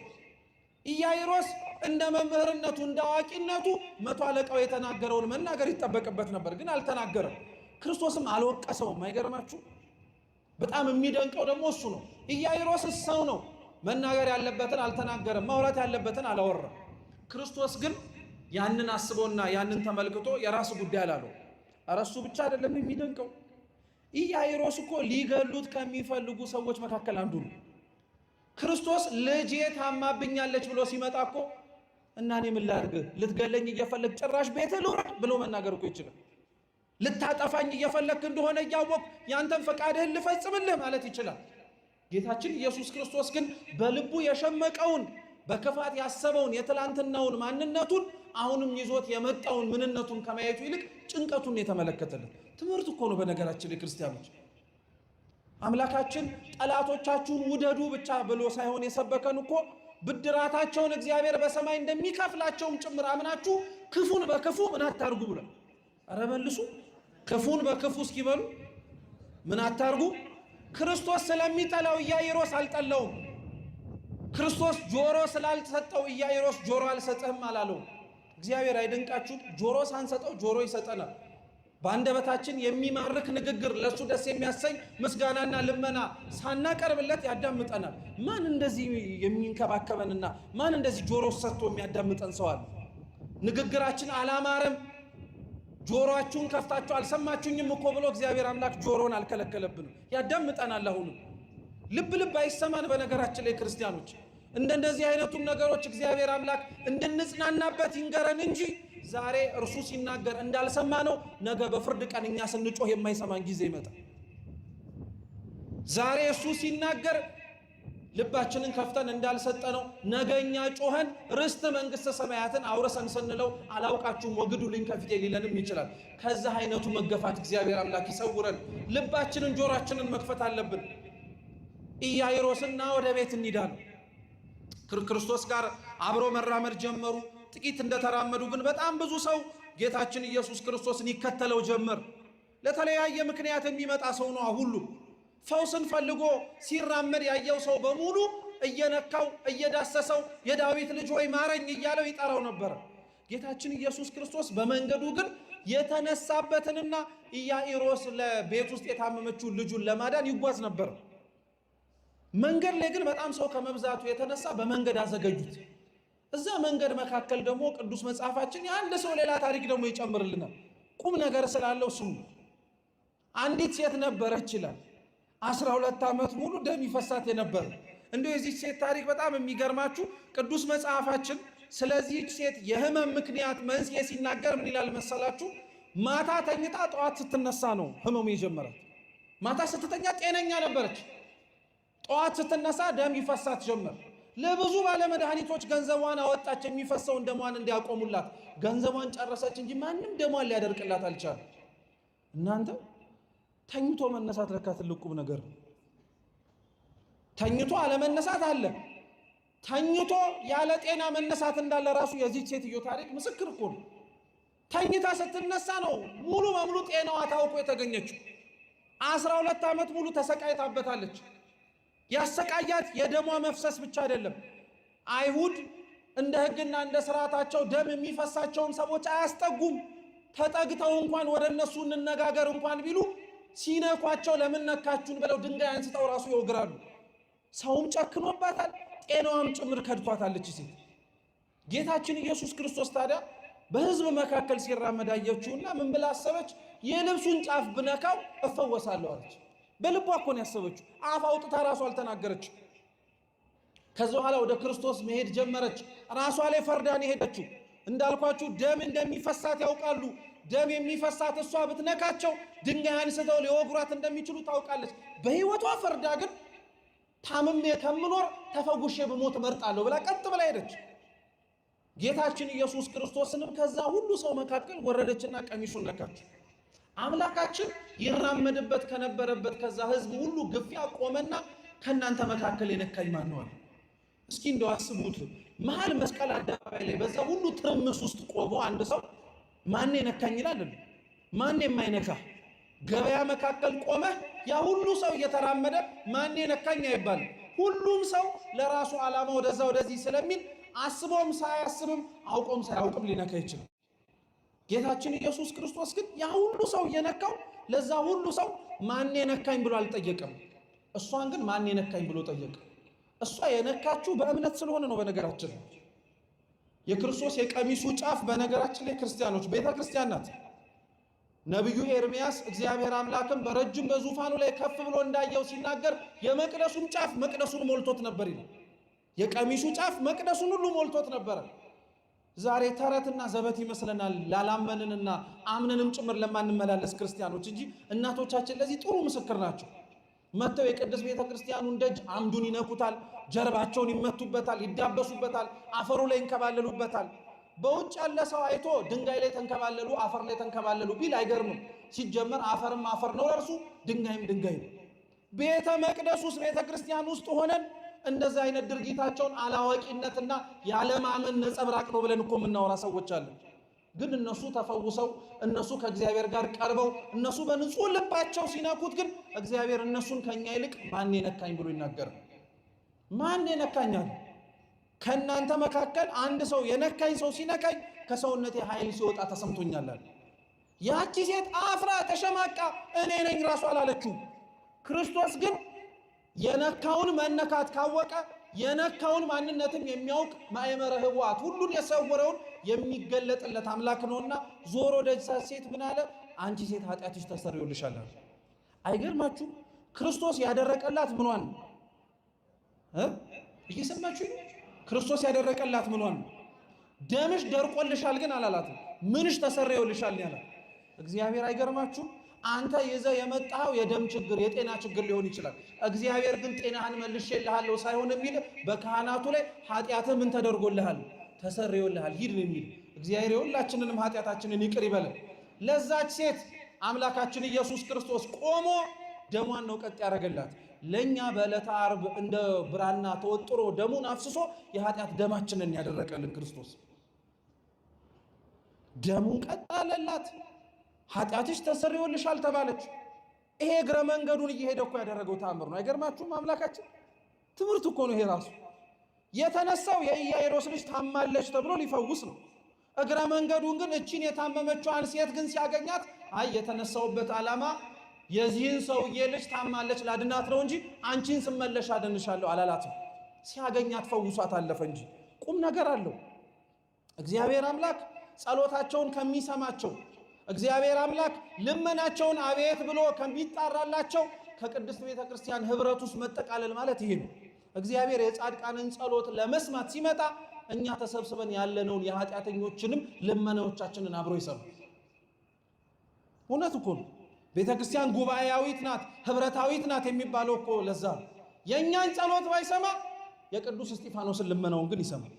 ኢያይሮስ እንደ መምህርነቱ እንደ አዋቂነቱ 100 አለቃው የተናገረውን መናገር ይጠበቅበት ነበር፣ ግን አልተናገረም። ክርስቶስም አልወቀሰውም። አይገርማችሁ? በጣም የሚደንቀው ደግሞ እሱ ነው። ኢያይሮስ ሰው ነው። መናገር ያለበትን አልተናገረም፣ ማውራት ያለበትን አላወራም። ክርስቶስ ግን ያንን አስቦና ያንን ተመልክቶ የራስ ጉዳይ አላለው። ኧረ እሱ ብቻ አይደለም የሚደንቀው። ኢያይሮስ እኮ ሊገሉት ከሚፈልጉ ሰዎች መካከል አንዱ ነው። ክርስቶስ ልጄ ታማብኛለች ብሎ ሲመጣ እኮ እና እኔ ምን ላድርግ? ልትገለኝ እየፈለግ ጭራሽ ቤትህ ልውረድ ብሎ መናገር እኮ ይችላል። ልታጠፋኝ እየፈለግክ እንደሆነ እያወቅ ያንተን ፈቃድህን ልፈጽምልህ ማለት ይችላል። ጌታችን ኢየሱስ ክርስቶስ ግን በልቡ የሸመቀውን በክፋት ያሰበውን የትላንትናውን ማንነቱን አሁንም ይዞት የመጣውን ምንነቱን ከማየቱ ይልቅ ጭንቀቱን የተመለከተልን ትምህርት እኮ ነው። በነገራችን ላይ ክርስቲያኖች አምላካችን ጠላቶቻችሁን ውደዱ ብቻ ብሎ ሳይሆን የሰበከን እኮ ብድራታቸውን እግዚአብሔር በሰማይ እንደሚከፍላቸውም ጭምር አምናችሁ ክፉን በክፉ ምን አታርጉ ብሏል። ኧረ መልሱ። ክፉን በክፉ እስኪበሉ ምን አታርጉ። ክርስቶስ ስለሚጠላው ኢያኢሮስ አልጠላውም። ክርስቶስ ጆሮ ስላልሰጠው ኢያኢሮስ ጆሮ አልሰጥህም አላለው። እግዚአብሔር አይደንቃችሁ? ጆሮ ሳንሰጠው ጆሮ ይሰጠናል። በአንደበታችን የሚማርክ ንግግር ለሱ ደስ የሚያሰኝ ምስጋናና ልመና ሳናቀርብለት ያዳምጠናል። ማን እንደዚህ የሚንከባከበንና ማን እንደዚህ ጆሮ ሰጥቶ የሚያዳምጠን ሰው አለ? ንግግራችን አላማረም፣ ጆሮአችሁን ከፍታችሁ አልሰማችሁኝም እኮ ብሎ እግዚአብሔር አምላክ ጆሮን አልከለከለብንም፣ ያዳምጠናል። አሁንም ልብ አይሰማን። በነገራችን ላይ ክርስቲያኖች እንደዚህ አይነቱን ነገሮች እግዚአብሔር አምላክ እንድንጽናናበት ይንገረን እንጂ ዛሬ እርሱ ሲናገር እንዳልሰማ ነው፣ ነገ በፍርድ ቀን እኛ ስንጮህ የማይሰማን ጊዜ ይመጣል። ዛሬ እሱ ሲናገር ልባችንን ከፍተን እንዳልሰጠ ነው፣ ነገ እኛ ጮኸን ርስት መንግሥተ ሰማያትን አውረሰን ስንለው አላውቃችሁም ወግዱልኝ ከፊቴ ሊለንም ይችላል። ከዛ አይነቱ መገፋት እግዚአብሔር አምላክ ይሰውረን። ልባችንን ጆሮአችንን መክፈት አለብን። ኢያኢሮስና ወደ ቤት እንሂዳሉ። ክርስቶስ ጋር አብሮ መራመድ ጀመሩ። ጥቂት እንደተራመዱ ግን በጣም ብዙ ሰው ጌታችን ኢየሱስ ክርስቶስን ይከተለው ጀመር። ለተለያየ ምክንያት የሚመጣ ሰው ነው። ሁሉ ፈውስን ፈልጎ ሲራመድ ያየው ሰው በሙሉ እየነካው እየዳሰሰው የዳዊት ልጅ ሆይ ማረኝ እያለው ይጠራው ነበር። ጌታችን ኢየሱስ ክርስቶስ በመንገዱ ግን የተነሳበትንና ኢያኢሮስ ለቤት ውስጥ የታመመችውን ልጁን ለማዳን ይጓዝ ነበር። መንገድ ላይ ግን በጣም ሰው ከመብዛቱ የተነሳ በመንገድ አዘገጁት። እዛ መንገድ መካከል ደግሞ ቅዱስ መጽሐፋችን የአንድ ሰው ሌላ ታሪክ ደግሞ ይጨምርልናል። ቁም ነገር ስላለው ስሙ። አንዲት ሴት ነበረች ይላል 12 ዓመት ሙሉ ደም ይፈሳት የነበረ። እንዲሁ የዚህ ሴት ታሪክ በጣም የሚገርማችሁ ቅዱስ መጽሐፋችን ስለዚህ ሴት የህመም ምክንያት መንስኤ ሲናገር ምን ይላል መሰላችሁ? ማታ ተኝታ ጠዋት ስትነሳ ነው ህመሙ የጀመራት። ማታ ስትተኛ ጤነኛ ነበረች። ጠዋት ስትነሳ ደም ይፈሳት ጀመር። ለብዙ ባለመድኃኒቶች ገንዘቧን አወጣች፣ የሚፈሰውን ደሟን እንዲያቆሙላት። ገንዘቧን ጨረሰች እንጂ ማንም ደሟን ሊያደርቅላት አልቻለም። እናንተ ተኝቶ መነሳት ለካ ትልቁም ነገር ነው። ተኝቶ አለመነሳት አለ። ተኝቶ ያለ ጤና መነሳት እንዳለ ራሱ የዚህ ሴትዮ ታሪክ ምስክር እኮ ነው። ተኝታ ስትነሳ ነው ሙሉ በሙሉ ጤናዋ ታውቆ የተገኘችው። 12 ዓመት ሙሉ ተሰቃይታበታለች። ያሰቃያት የደሟ መፍሰስ ብቻ አይደለም። አይሁድ እንደ ሕግና እንደ ስርዓታቸው ደም የሚፈሳቸውን ሰዎች አያስጠጉም። ተጠግተው እንኳን ወደ እነሱ እንነጋገር እንኳን ቢሉ ሲነኳቸው ለምን ነካችሁን ብለው ድንጋይ አንስተው ራሱ ይወግራሉ። ሰውም ጨክኖባታል፣ ጤናዋም ጭምር ከድቷታለች ሴት። ጌታችን ኢየሱስ ክርስቶስ ታዲያ በሕዝብ መካከል ሲራመድ አየችውና ምን ብላ አሰበች? የልብሱን ጫፍ ብነካው እፈወሳለሁ አለች። በልቧ እኮ ነው ያሰበችው። አፍ አውጥታ ራሷ አልተናገረች። ከዛ በኋላ ወደ ክርስቶስ መሄድ ጀመረች። ራሷ ላይ ፈርዳን የሄደችው እንዳልኳችሁ ደም እንደሚፈሳት ያውቃሉ። ደም የሚፈሳት እሷ ብትነካቸው ድንጋይ አንስተው ሊወግሯት እንደሚችሉ ታውቃለች። በህይወቷ ፈርዳ ግን ታምሜ ከምኖር ተፈጉሼ ብሞት እመርጣለሁ ብላ ቀጥ ብላ ሄደች። ጌታችን ኢየሱስ ክርስቶስንም ከዛ ሁሉ ሰው መካከል ወረደችና ቀሚሱን ነካች። አምላካችን ይራመድበት ከነበረበት ከዛ ህዝብ ሁሉ ግፊያ ቆመና ከናንተ መካከል የነካኝ ማን ነው? እስኪ እንደው አስቡት። መሃል መስቀል አደባባይ ላይ በዛ ሁሉ ትርምስ ውስጥ ቆሞ አንድ ሰው ማን የነካኝ ይላል? ማን የማይነካ? ገበያ መካከል ቆመ ያ ሁሉ ሰው እየተራመደ ማን የነካኝ አይባልም። ሁሉም ሰው ለራሱ ዓላማ ወደዛ ወደዚህ ስለሚል አስቦም ሳያስብም አውቆም ሳያውቅም ሊነካ ይችላል። ጌታችን ኢየሱስ ክርስቶስ ግን ያ ሁሉ ሰው እየነካው ለዛ ሁሉ ሰው ማን የነካኝ ብሎ አልጠየቀም። እሷን ግን ማን የነካኝ ብሎ ጠየቀ። እሷ የነካችው በእምነት ስለሆነ ነው። በነገራችን የክርስቶስ የቀሚሱ ጫፍ በነገራችን ላይ ክርስቲያኖች ቤተ ክርስቲያን ናት። ነቢዩ ኤርምያስ እግዚአብሔር አምላክም በረጅም በዙፋኑ ላይ ከፍ ብሎ እንዳየው ሲናገር የመቅደሱን ጫፍ መቅደሱን ሞልቶት ነበር ይላል። የቀሚሱ ጫፍ መቅደሱን ሁሉ ሞልቶት ነበር። ዛሬ ተረትና ዘበት ይመስለናል ላላመንንና አምነንም ጭምር ለማንመላለስ ክርስቲያኖች እንጂ እናቶቻችን ለዚህ ጥሩ ምስክር ናቸው። መተው የቅድስት ቤተ ክርስቲያኑን ደጅ አምዱን ይነኩታል፣ ጀርባቸውን ይመቱበታል፣ ይዳበሱበታል፣ አፈሩ ላይ ይንከባለሉበታል። በውጭ ያለ ሰው አይቶ ድንጋይ ላይ ተንከባለሉ አፈር ላይ ተንከባለሉ ቢል አይገርምም። ሲጀመር አፈርም አፈር ነው ለርሱ፣ ድንጋይም ድንጋይ ነው። ቤተ መቅደስ ውስጥ ቤተ ክርስቲያን ውስጥ ሆነን እንደዛ አይነት ድርጊታቸውን አላዋቂነትና ያለማመን ነጸብራቅ ነው ብለን እኮ የምናወራ ሰዎች አለን። ግን እነሱ ተፈውሰው እነሱ ከእግዚአብሔር ጋር ቀርበው እነሱ በንጹህ ልባቸው ሲነኩት ግን እግዚአብሔር እነሱን ከኛ ይልቅ ማን የነካኝ ብሎ ይናገራል። ማን የነካኛል? ከእናንተ መካከል አንድ ሰው የነካኝ ሰው ሲነካኝ ከሰውነቴ ኃይል ሲወጣ ተሰምቶኛል። ያቺ ሴት አፍራ ተሸማቃ እኔ ነኝ ራሱ አላለችው። ክርስቶስ ግን የነካውን መነካት ካወቀ የነካውን ማንነትም የሚያውቅ ማእመረ ህቡዓት ሁሉን የሰወረውን የሚገለጥለት አምላክ ነውና ዞሮ ደጅ ሴት ምን አለ? አንቺ ሴት ኃጢአትሽ ተሰርዮልሻል። አይገርማችሁ? ክርስቶስ ያደረቀላት ምኗን እየሰማችሁ? ክርስቶስ ያደረቀላት ምኗን? ደምሽ ደርቆልሻል ግን አላላትም። ምንሽ ተሰርዮልሻል ያላት እግዚአብሔር። አይገርማችሁ? አንተ ይዘህ የመጣው የደም ችግር የጤና ችግር ሊሆን ይችላል። እግዚአብሔር ግን ጤናህን መልሼልሃለሁ ሳይሆን የሚል በካህናቱ ላይ ኃጢአትህ ምን ተደርጎልሃል? ተሰርዮልሃል ሂድ ነው የሚል። እግዚአብሔር ሁላችንንም ኃጢአታችንን ይቅር ይበለን። ለዛች ሴት አምላካችን ኢየሱስ ክርስቶስ ቆሞ ደሟን ነው ቀጥ ያደረገላት። ለኛ በዕለተ ዓርብ እንደ ብራና ተወጥሮ ደሙን አፍስሶ የኃጢአት ደማችንን ያደረቀልን ክርስቶስ ደሙን ቀጥ አለላት። ኃጢአትሽ ተሰርዮልሻል ተባለች። ይሄ እግረ መንገዱን እየሄደ እኮ ያደረገው ተአምር ነው። አይገርማችሁም? አምላካችን ትምህርት እኮ ነው ይሄ ራሱ። የተነሳው የኢያኢሮስ ልጅ ታማለች ተብሎ ሊፈውስ ነው። እግረ መንገዱን ግን እቺን የታመመችዋን ሴት ግን ሲያገኛት አይ የተነሳውበት ዓላማ የዚህን ሰውዬ ልጅ ታማለች ላድናት ነው እንጂ አንቺን ስመለሽ አድንሻለሁ አላላትም። ሲያገኛት ፈውሷት አለፈ እንጂ ቁም ነገር አለው። እግዚአብሔር አምላክ ጸሎታቸውን ከሚሰማቸው እግዚአብሔር አምላክ ልመናቸውን አቤት ብሎ ከሚጣራላቸው ከቅድስት ቤተ ክርስቲያን ህብረት ውስጥ መጠቃለል ማለት ይሄ ነው። እግዚአብሔር የጻድቃንን ጸሎት ለመስማት ሲመጣ እኛ ተሰብስበን ያለነውን የኃጢአተኞችንም ልመናዎቻችንን አብሮ ይሰማል። እውነት እኮ ነው። ቤተ ክርስቲያን ጉባኤያዊት ናት፣ ህብረታዊት ናት የሚባለው እኮ ለዛ ነው። የእኛን ጸሎት ባይሰማ የቅዱስ እስጢፋኖስን ልመናውን ግን ይሰማል።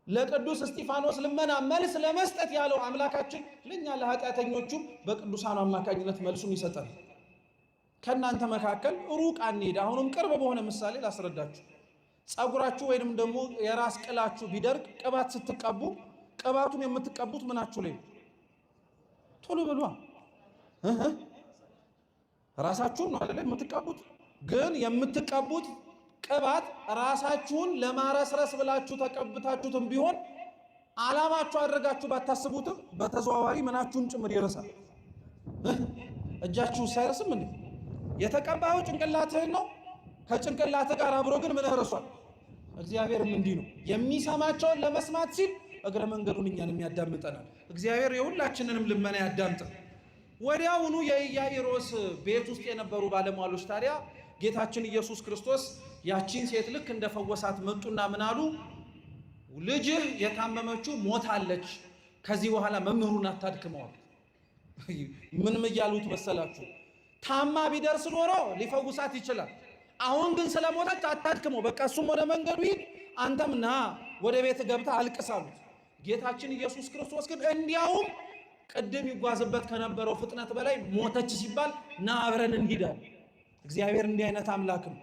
ለቅዱስ እስጢፋኖስ ልመና መልስ ለመስጠት ያለው አምላካችን ለኛ ለኃጢአተኞቹም በቅዱሳኑ አማካኝነት መልሱን ይሰጣል። ከናንተ መካከል ሩቅ አንሄድ። አሁንም ቅርብ በሆነ ምሳሌ ላስረዳችሁ። ጸጉራችሁ ወይንም ደግሞ የራስ ቅላችሁ ቢደርቅ ቅባት ስትቀቡ ቅባቱን የምትቀቡት ምናችሁ ላይ? ቶሎ በሏ ራሳችሁን ነው አይደል የምትቀቡት? ግን የምትቀቡት ቅባት ራሳችሁን ለማረስረስ ብላችሁ ተቀብታችሁትም ቢሆን ዓላማችሁ አድርጋችሁ ባታስቡትም በተዘዋዋሪ ምናችሁን ጭምር ይረሳል። እጃችሁ ሳይረስም እንዴ? የተቀባው ጭንቅላትህን ነው። ከጭንቅላትህ ጋር አብሮ ግን ምን ረሷል? እግዚአብሔርም እንዲህ ነው የሚሰማቸውን ለመስማት ሲል እግረ መንገዱን እኛን የሚያዳምጠናል። እግዚአብሔር የሁላችንንም ልመና ያዳምጥ። ወዲያውኑ የኢያኢሮስ ቤት ውስጥ የነበሩ ባለሟሎች ታዲያ ጌታችን ኢየሱስ ክርስቶስ ያቺን ሴት ልክ እንደፈወሳት መጡና ምን አሉ? ልጅህ የታመመችው ሞታለች፣ ከዚህ በኋላ መምህሩን አታድክመዋል። ምንም እያሉት መሰላችሁ? ታማ ቢደርስ ኖሮ ሊፈውሳት ይችላል። አሁን ግን ስለሞተች አታድክመው፣ በቃ እሱም ወደ መንገዱ ሂድ፣ አንተም ና ወደ ቤት ገብታ አልቅስ አሉት። ጌታችን ኢየሱስ ክርስቶስ ግን እንዲያውም ቅድም ይጓዝበት ከነበረው ፍጥነት በላይ ሞተች ሲባል ና አብረን እንሂዳለን። እግዚአብሔር እንዲህ አይነት አምላክ ነው።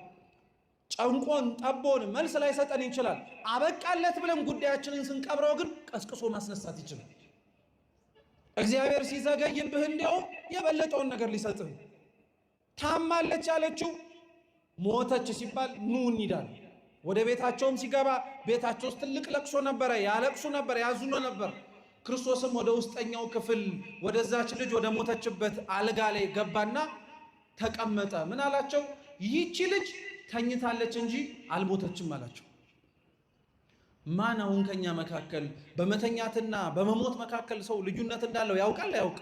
ጨንቆን ጠቦን መልስ ላይ ሰጠን ይችላል። አበቃለት ብለን ጉዳያችንን ስንቀብረው ግን ቀስቅሶ ማስነሳት ይችላል። እግዚአብሔር ሲዘገይብህ እንዲያው የበለጠውን ነገር ሊሰጥህ። ታማለች ያለችው ሞተች ሲባል ኑ እንሂዳለን። ወደ ቤታቸውም ሲገባ ቤታቸው ውስጥ ትልቅ ለቅሶ ነበረ፣ ያለቅሱ ነበር፣ ያዝኑ ነበር። ክርስቶስም ወደ ውስጠኛው ክፍል ወደዛች ልጅ ወደ ሞተችበት አልጋ ላይ ገባና ተቀመጠ። ምን አላቸው? ይህቺ ልጅ ተኝታለች እንጂ አልሞተችም አላቸው። ማን አሁን ከኛ መካከል በመተኛትና በመሞት መካከል ሰው ልዩነት እንዳለው ያውቃል? አያውቅ?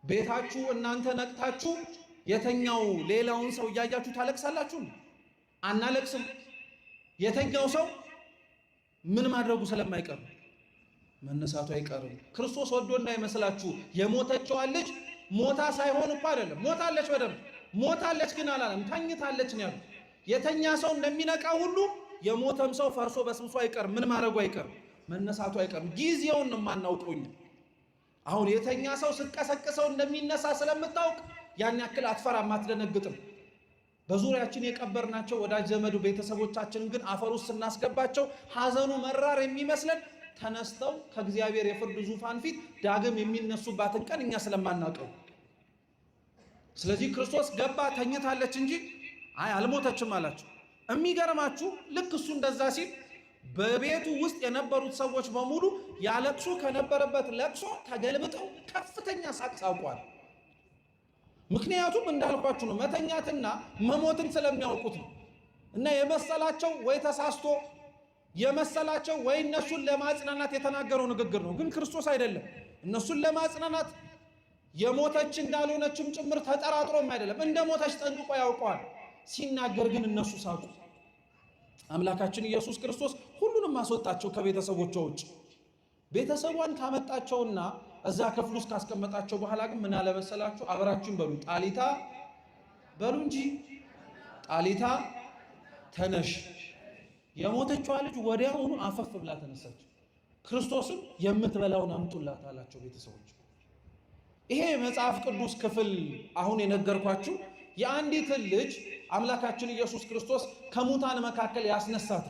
ቤታችሁ እናንተ ነቅታችሁ የተኛው ሌላውን ሰው እያያችሁ ታለቅሳላችሁ? አናለቅስም። የተኛው ሰው ምን ማድረጉ ስለማይቀር መነሳቱ አይቀርም። ክርስቶስ ወዶ እንዳይመስላችሁ የሞተችዋን ልጅ ሞታ ሳይሆን እኮ አይደለም፣ ሞታለች፣ በደንብ ሞታለች ግን አላለም፣ ተኝታለች ነው ያለው። የተኛ ሰው እንደሚነቃ ሁሉ የሞተም ሰው ፈርሶ በስብሶ አይቀርም። ምን ማድረጉ አይቀርም? መነሳቱ አይቀርም። ጊዜውን የማናውቀው አሁን የተኛ ሰው ስቀሰቅሰው እንደሚነሳ ስለምታውቅ ያን ያክል አትፈራም፣ አትደነግጥም። በዙሪያችን የቀበርናቸው ወዳጅ ዘመዱ ቤተሰቦቻችንን ግን አፈር ውስጥ ስናስገባቸው ሐዘኑ መራር የሚመስለን ተነስተው ከእግዚአብሔር የፍርድ ዙፋን ፊት ዳግም የሚነሱባትን ቀን እኛ ስለማናውቀው፣ ስለዚህ ክርስቶስ ገባ ተኝታለች እንጂ አይ አልሞተችም አላቸው። የሚገርማችሁ ልክ እሱ እንደዛ ሲል በቤቱ ውስጥ የነበሩት ሰዎች በሙሉ ያለቅሱ ከነበረበት ለቅሶ ተገልብጠው ከፍተኛ ሳቅ ሳቋል። ምክንያቱም እንዳልኳችሁ ነው፣ መተኛትና መሞትን ስለሚያውቁት ነው። እና የመሰላቸው ወይ ተሳስቶ የመሰላቸው ወይ እነሱን ለማጽናናት የተናገረው ንግግር ነው። ግን ክርስቶስ አይደለም፣ እነሱን ለማጽናናት የሞተች እንዳልሆነችም ጭምር ተጠራጥሮም አይደለም፣ እንደ ሞተች ጠንቅቆ ያውቀዋል። ሲናገር ግን እነሱ ሳቁ። አምላካችን ኢየሱስ ክርስቶስ ሁሉንም አስወጣቸው ከቤተሰቦቿ ውጭ። ቤተሰቧን ካመጣቸውና እዛ ክፍል ውስጥ ካስቀመጣቸው በኋላ ግን ምን አለ መሰላችሁ? አብራችሁን በሉ ጣሊታ በሉ እንጂ ጣሊታ ተነሽ። የሞተችዋ ልጅ ወዲያውኑ አፈፍ ብላ ተነሳች። ክርስቶስም የምትበላውን አምጡላት አላቸው ቤተሰቦች። ይሄ መጽሐፍ ቅዱስ ክፍል አሁን የነገርኳችሁ የአንዲትን ልጅ አምላካችን ኢየሱስ ክርስቶስ ከሙታን መካከል ያስነሳት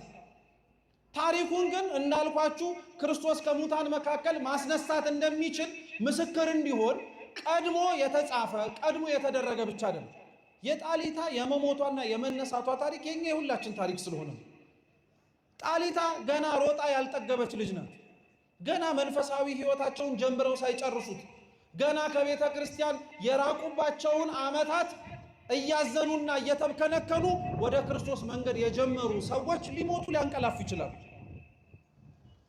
ታሪኩን ግን እንዳልኳችሁ ክርስቶስ ከሙታን መካከል ማስነሳት እንደሚችል ምስክር እንዲሆን ቀድሞ የተጻፈ ቀድሞ የተደረገ ብቻ አይደለም። የጣሊታ የመሞቷና የመነሳቷ ታሪክ የኛ የሁላችን ታሪክ ስለሆነ ጣሊታ ገና ሮጣ ያልጠገበች ልጅ ናት። ገና መንፈሳዊ ሕይወታቸውን ጀምረው ሳይጨርሱት ገና ከቤተ ክርስቲያን የራቁባቸውን ዓመታት እያዘኑና እየተብከነከኑ ወደ ክርስቶስ መንገድ የጀመሩ ሰዎች ሊሞቱ ሊያንቀላፉ ይችላሉ።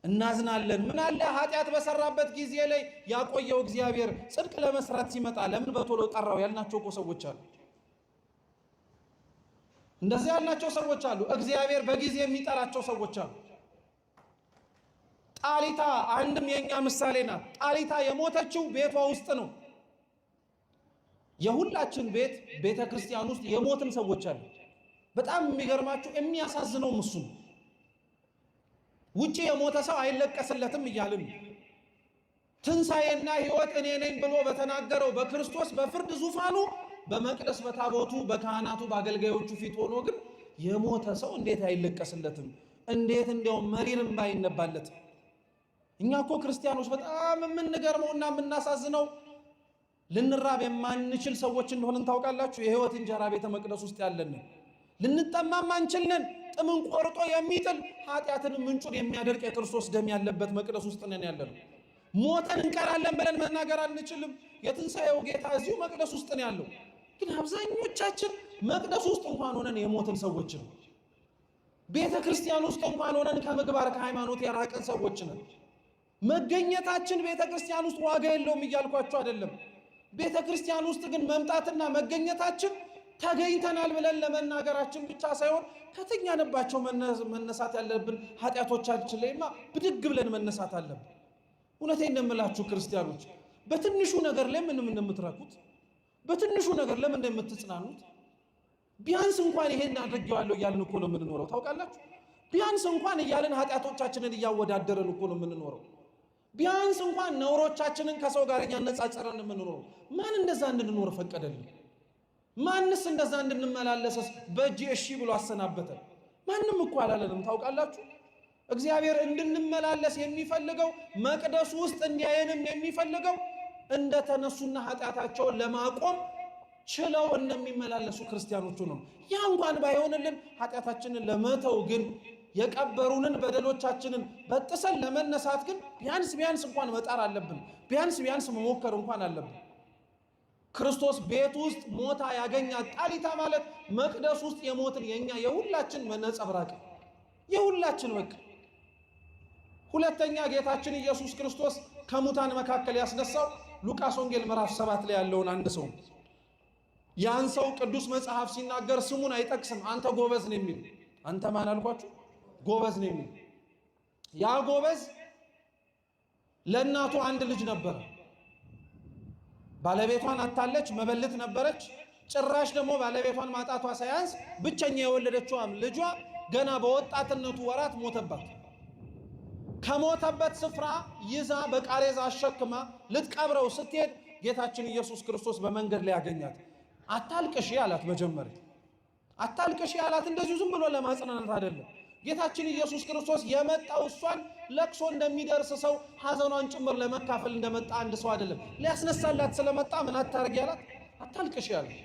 እናዝናለን። ምን አለ ኃጢአት በሰራበት ጊዜ ላይ ያቆየው እግዚአብሔር ጽድቅ ለመስራት ሲመጣ ለምን በቶሎ ጠራው ያልናቸው እኮ ሰዎች አሉ። እንደዚህ ያልናቸው ሰዎች አሉ። እግዚአብሔር በጊዜ የሚጠራቸው ሰዎች አሉ። ጣሊታ አንድም የኛ ምሳሌ ናት። ጣሊታ የሞተችው ቤቷ ውስጥ ነው። የሁላችን ቤት ቤተ ክርስቲያን ውስጥ የሞትን ሰዎች አሉ። በጣም የሚገርማችሁ የሚያሳዝነው እሱ ነው። ውጪ የሞተ ሰው አይለቀስለትም እያልን ትንሣኤና ሕይወት እኔ ነኝ ብሎ በተናገረው በክርስቶስ በፍርድ ዙፋኑ በመቅደስ በታቦቱ በካህናቱ በአገልጋዮቹ ፊት ሆኖ ግን የሞተ ሰው እንዴት አይለቀስለትም? እንዴት እንዲያውም መሪርም ባይነባለት? እኛ እኮ ክርስቲያኖች በጣም የምንገርመውና የምናሳዝነው ልንራብ የማንችል ሰዎች እንደሆንን ታውቃላችሁ። የሕይወት እንጀራ ቤተ መቅደስ ውስጥ ያለን ልንጠማም አንችልነን። ጥምን ቆርጦ የሚጥል ኃጢአትን ምንጩን የሚያደርቅ የክርስቶስ ደም ያለበት መቅደስ ውስጥ ነን ያለነው። ሞተን እንቀራለን ብለን መናገር አንችልም። የትንሣኤው ጌታ እዚሁ መቅደስ ውስጥ ነው ያለው። ግን አብዛኞቻችን መቅደስ ውስጥ እንኳን ሆነን የሞትን ሰዎች ነን። ቤተ ክርስቲያን ውስጥ እንኳን ሆነን ከምግባር ከሃይማኖት የራቅን ሰዎች ነን። መገኘታችን ቤተ ክርስቲያን ውስጥ ዋጋ የለውም እያልኳቸው አይደለም። ቤተ ክርስቲያን ውስጥ ግን መምጣትና መገኘታችን ተገኝተናል ብለን ለመናገራችን ብቻ ሳይሆን ከተኛንባቸው መነሳት ያለብን ኃጢአቶቻችን ላይማ ብድግ ብለን መነሳት አለብን። እውነቴን እንደምላችሁ ክርስቲያኖች፣ በትንሹ ነገር ላይ ምንም እንደምትረኩት፣ በትንሹ ነገር ለምን እንደምትጽናኑት፣ ቢያንስ እንኳን ይሄን አድርጌዋለሁ እያልን እኮ ነው የምንኖረው። ታውቃላችሁ፣ ቢያንስ እንኳን እያልን ኃጢአቶቻችንን እያወዳደረን እኮ ነው የምንኖረው። ቢያንስ እንኳን ነውሮቻችንን ከሰው ጋር እያነጻጸረን የምንኖረው። ማን እንደዛ እንድንኖር ፈቀደልን? ማንስ እንደዛ እንድንመላለሰስ በእጅ እሺ ብሎ አሰናበተን? ማንም እኮ አላለንም። ታውቃላችሁ፣ እግዚአብሔር እንድንመላለስ የሚፈልገው መቅደሱ ውስጥ እንዲያየንም የሚፈልገው እንደተነሱና ኃጢአታቸውን ለማቆም ችለው እንደሚመላለሱ ክርስቲያኖቹ ነው። ያ እንኳን ባይሆንልን ኃጢአታችንን ለመተው ግን የቀበሩንን በደሎቻችንን በጥሰን ለመነሳት ግን ቢያንስ እንኳን መጣር አለብን። ቢያንስ መሞከር እንኳን አለብን። ክርስቶስ ቤት ውስጥ ሞታ ያገኛት ጣሊታ ማለት መቅደስ ውስጥ የሞትን የኛ የሁላችን መነጸብራቅ የሁላችን በቃ። ሁለተኛ ጌታችን ኢየሱስ ክርስቶስ ከሙታን መካከል ያስነሳው ሉቃስ ወንጌል ምዕራፍ 7 ላይ ያለውን አንድ ሰው ያን ሰው ቅዱስ መጽሐፍ ሲናገር ስሙን አይጠቅስም። አንተ ጎበዝ ነው የሚል። አንተ ማን አልኳችሁ? ጎበዝ ነው የሚል። ያ ጎበዝ ለእናቱ አንድ ልጅ ነበረ። ባለቤቷን አታለች፣ መበለት ነበረች። ጭራሽ ደግሞ ባለቤቷን ማጣቷ ሳያንስ ብቸኛ የወለደችዋም ልጇ ገና በወጣትነቱ ወራት ሞተባት። ከሞተበት ስፍራ ይዛ በቃሬዛ አሸክማ ልትቀብረው ስትሄድ ጌታችን ኢየሱስ ክርስቶስ በመንገድ ላይ ያገኛት። አታልቅሺ አላት። መጀመሪያ አታልቅሺ አላት። እንደዚሁ ዝም ብሎ ለማጽናናት አይደለም። ጌታችን ኢየሱስ ክርስቶስ የመጣው እሷን ለቅሶ እንደሚደርስ ሰው ሐዘኗን ጭምር ለመካፈል እንደመጣ አንድ ሰው አይደለም። ሊያስነሳላት ስለመጣ ምን አታርጊ አላት። አታልቅሺ አላት።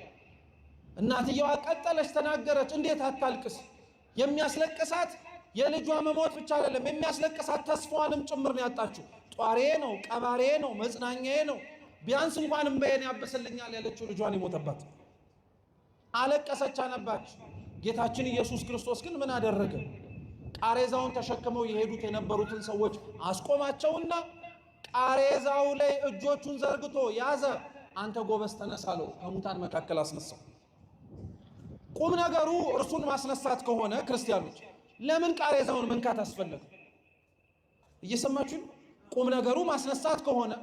እናትየዋ ቀጠለች፣ ተናገረች። እንዴት አታልቅስ? የሚያስለቅሳት የልጇ መሞት ብቻ አይደለም፣ የሚያስለቅሳት ተስፋዋንም ጭምር ነው ያጣችው። ጧሬ ነው፣ ቀባሬ ነው፣ መጽናኛዬ ነው፣ ቢያንስ እንኳን እምባዬን ያበስልኛል ያለችው ልጇን የሞተባት። አለቀሰች፣ አነባች። ጌታችን ኢየሱስ ክርስቶስ ግን ምን አደረገ? ቃሬዛውን ተሸክመው የሄዱት የነበሩትን ሰዎች አስቆማቸውና ቃሬዛው ላይ እጆቹን ዘርግቶ ያዘ። አንተ ጎበዝ ተነስ አለው። ከሙታን መካከል አስነሳው። ቁም ነገሩ እርሱን ማስነሳት ከሆነ ክርስቲያኖች ለምን ቃሬዛውን መንካት አስፈለገ? እየሰማችሁ? ቁም ነገሩ ማስነሳት ከሆነ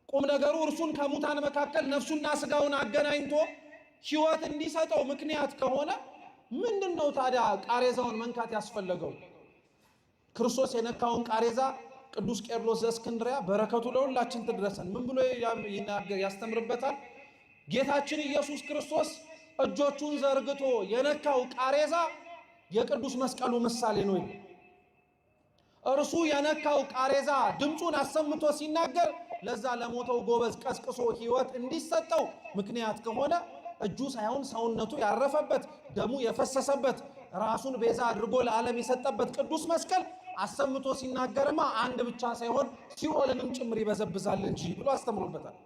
ቁም ነገሩ እርሱን ከሙታን መካከል ነፍሱና ስጋውን አገናኝቶ ሕይወት እንዲሰጠው ምክንያት ከሆነ ምንድነው ታዲያ ቃሬዛውን መንካት ያስፈለገው? ክርስቶስ የነካውን ቃሬዛ ቅዱስ ቄርሎስ ዘእስክንድርያ በረከቱ ለሁላችን ትድረሰን ምን ብሎ ያስተምርበታል? ጌታችን ኢየሱስ ክርስቶስ እጆቹን ዘርግቶ የነካው ቃሬዛ የቅዱስ መስቀሉ ምሳሌ ነው። እርሱ የነካው ቃሬዛ ድምፁን አሰምቶ ሲናገር ለዛ ለሞተው ጎበዝ ቀስቅሶ ሕይወት እንዲሰጠው ምክንያት ከሆነ እጁ ሳይሆን ሰውነቱ ያረፈበት ደሙ የፈሰሰበት ራሱን ቤዛ አድርጎ ለዓለም የሰጠበት ቅዱስ መስቀል አሰምቶ ሲናገርማ አንድ ብቻ ሳይሆን ሲኦልንም ጭምር ይበዘብዛል እንጂ ብሎ አስተምሮበታል።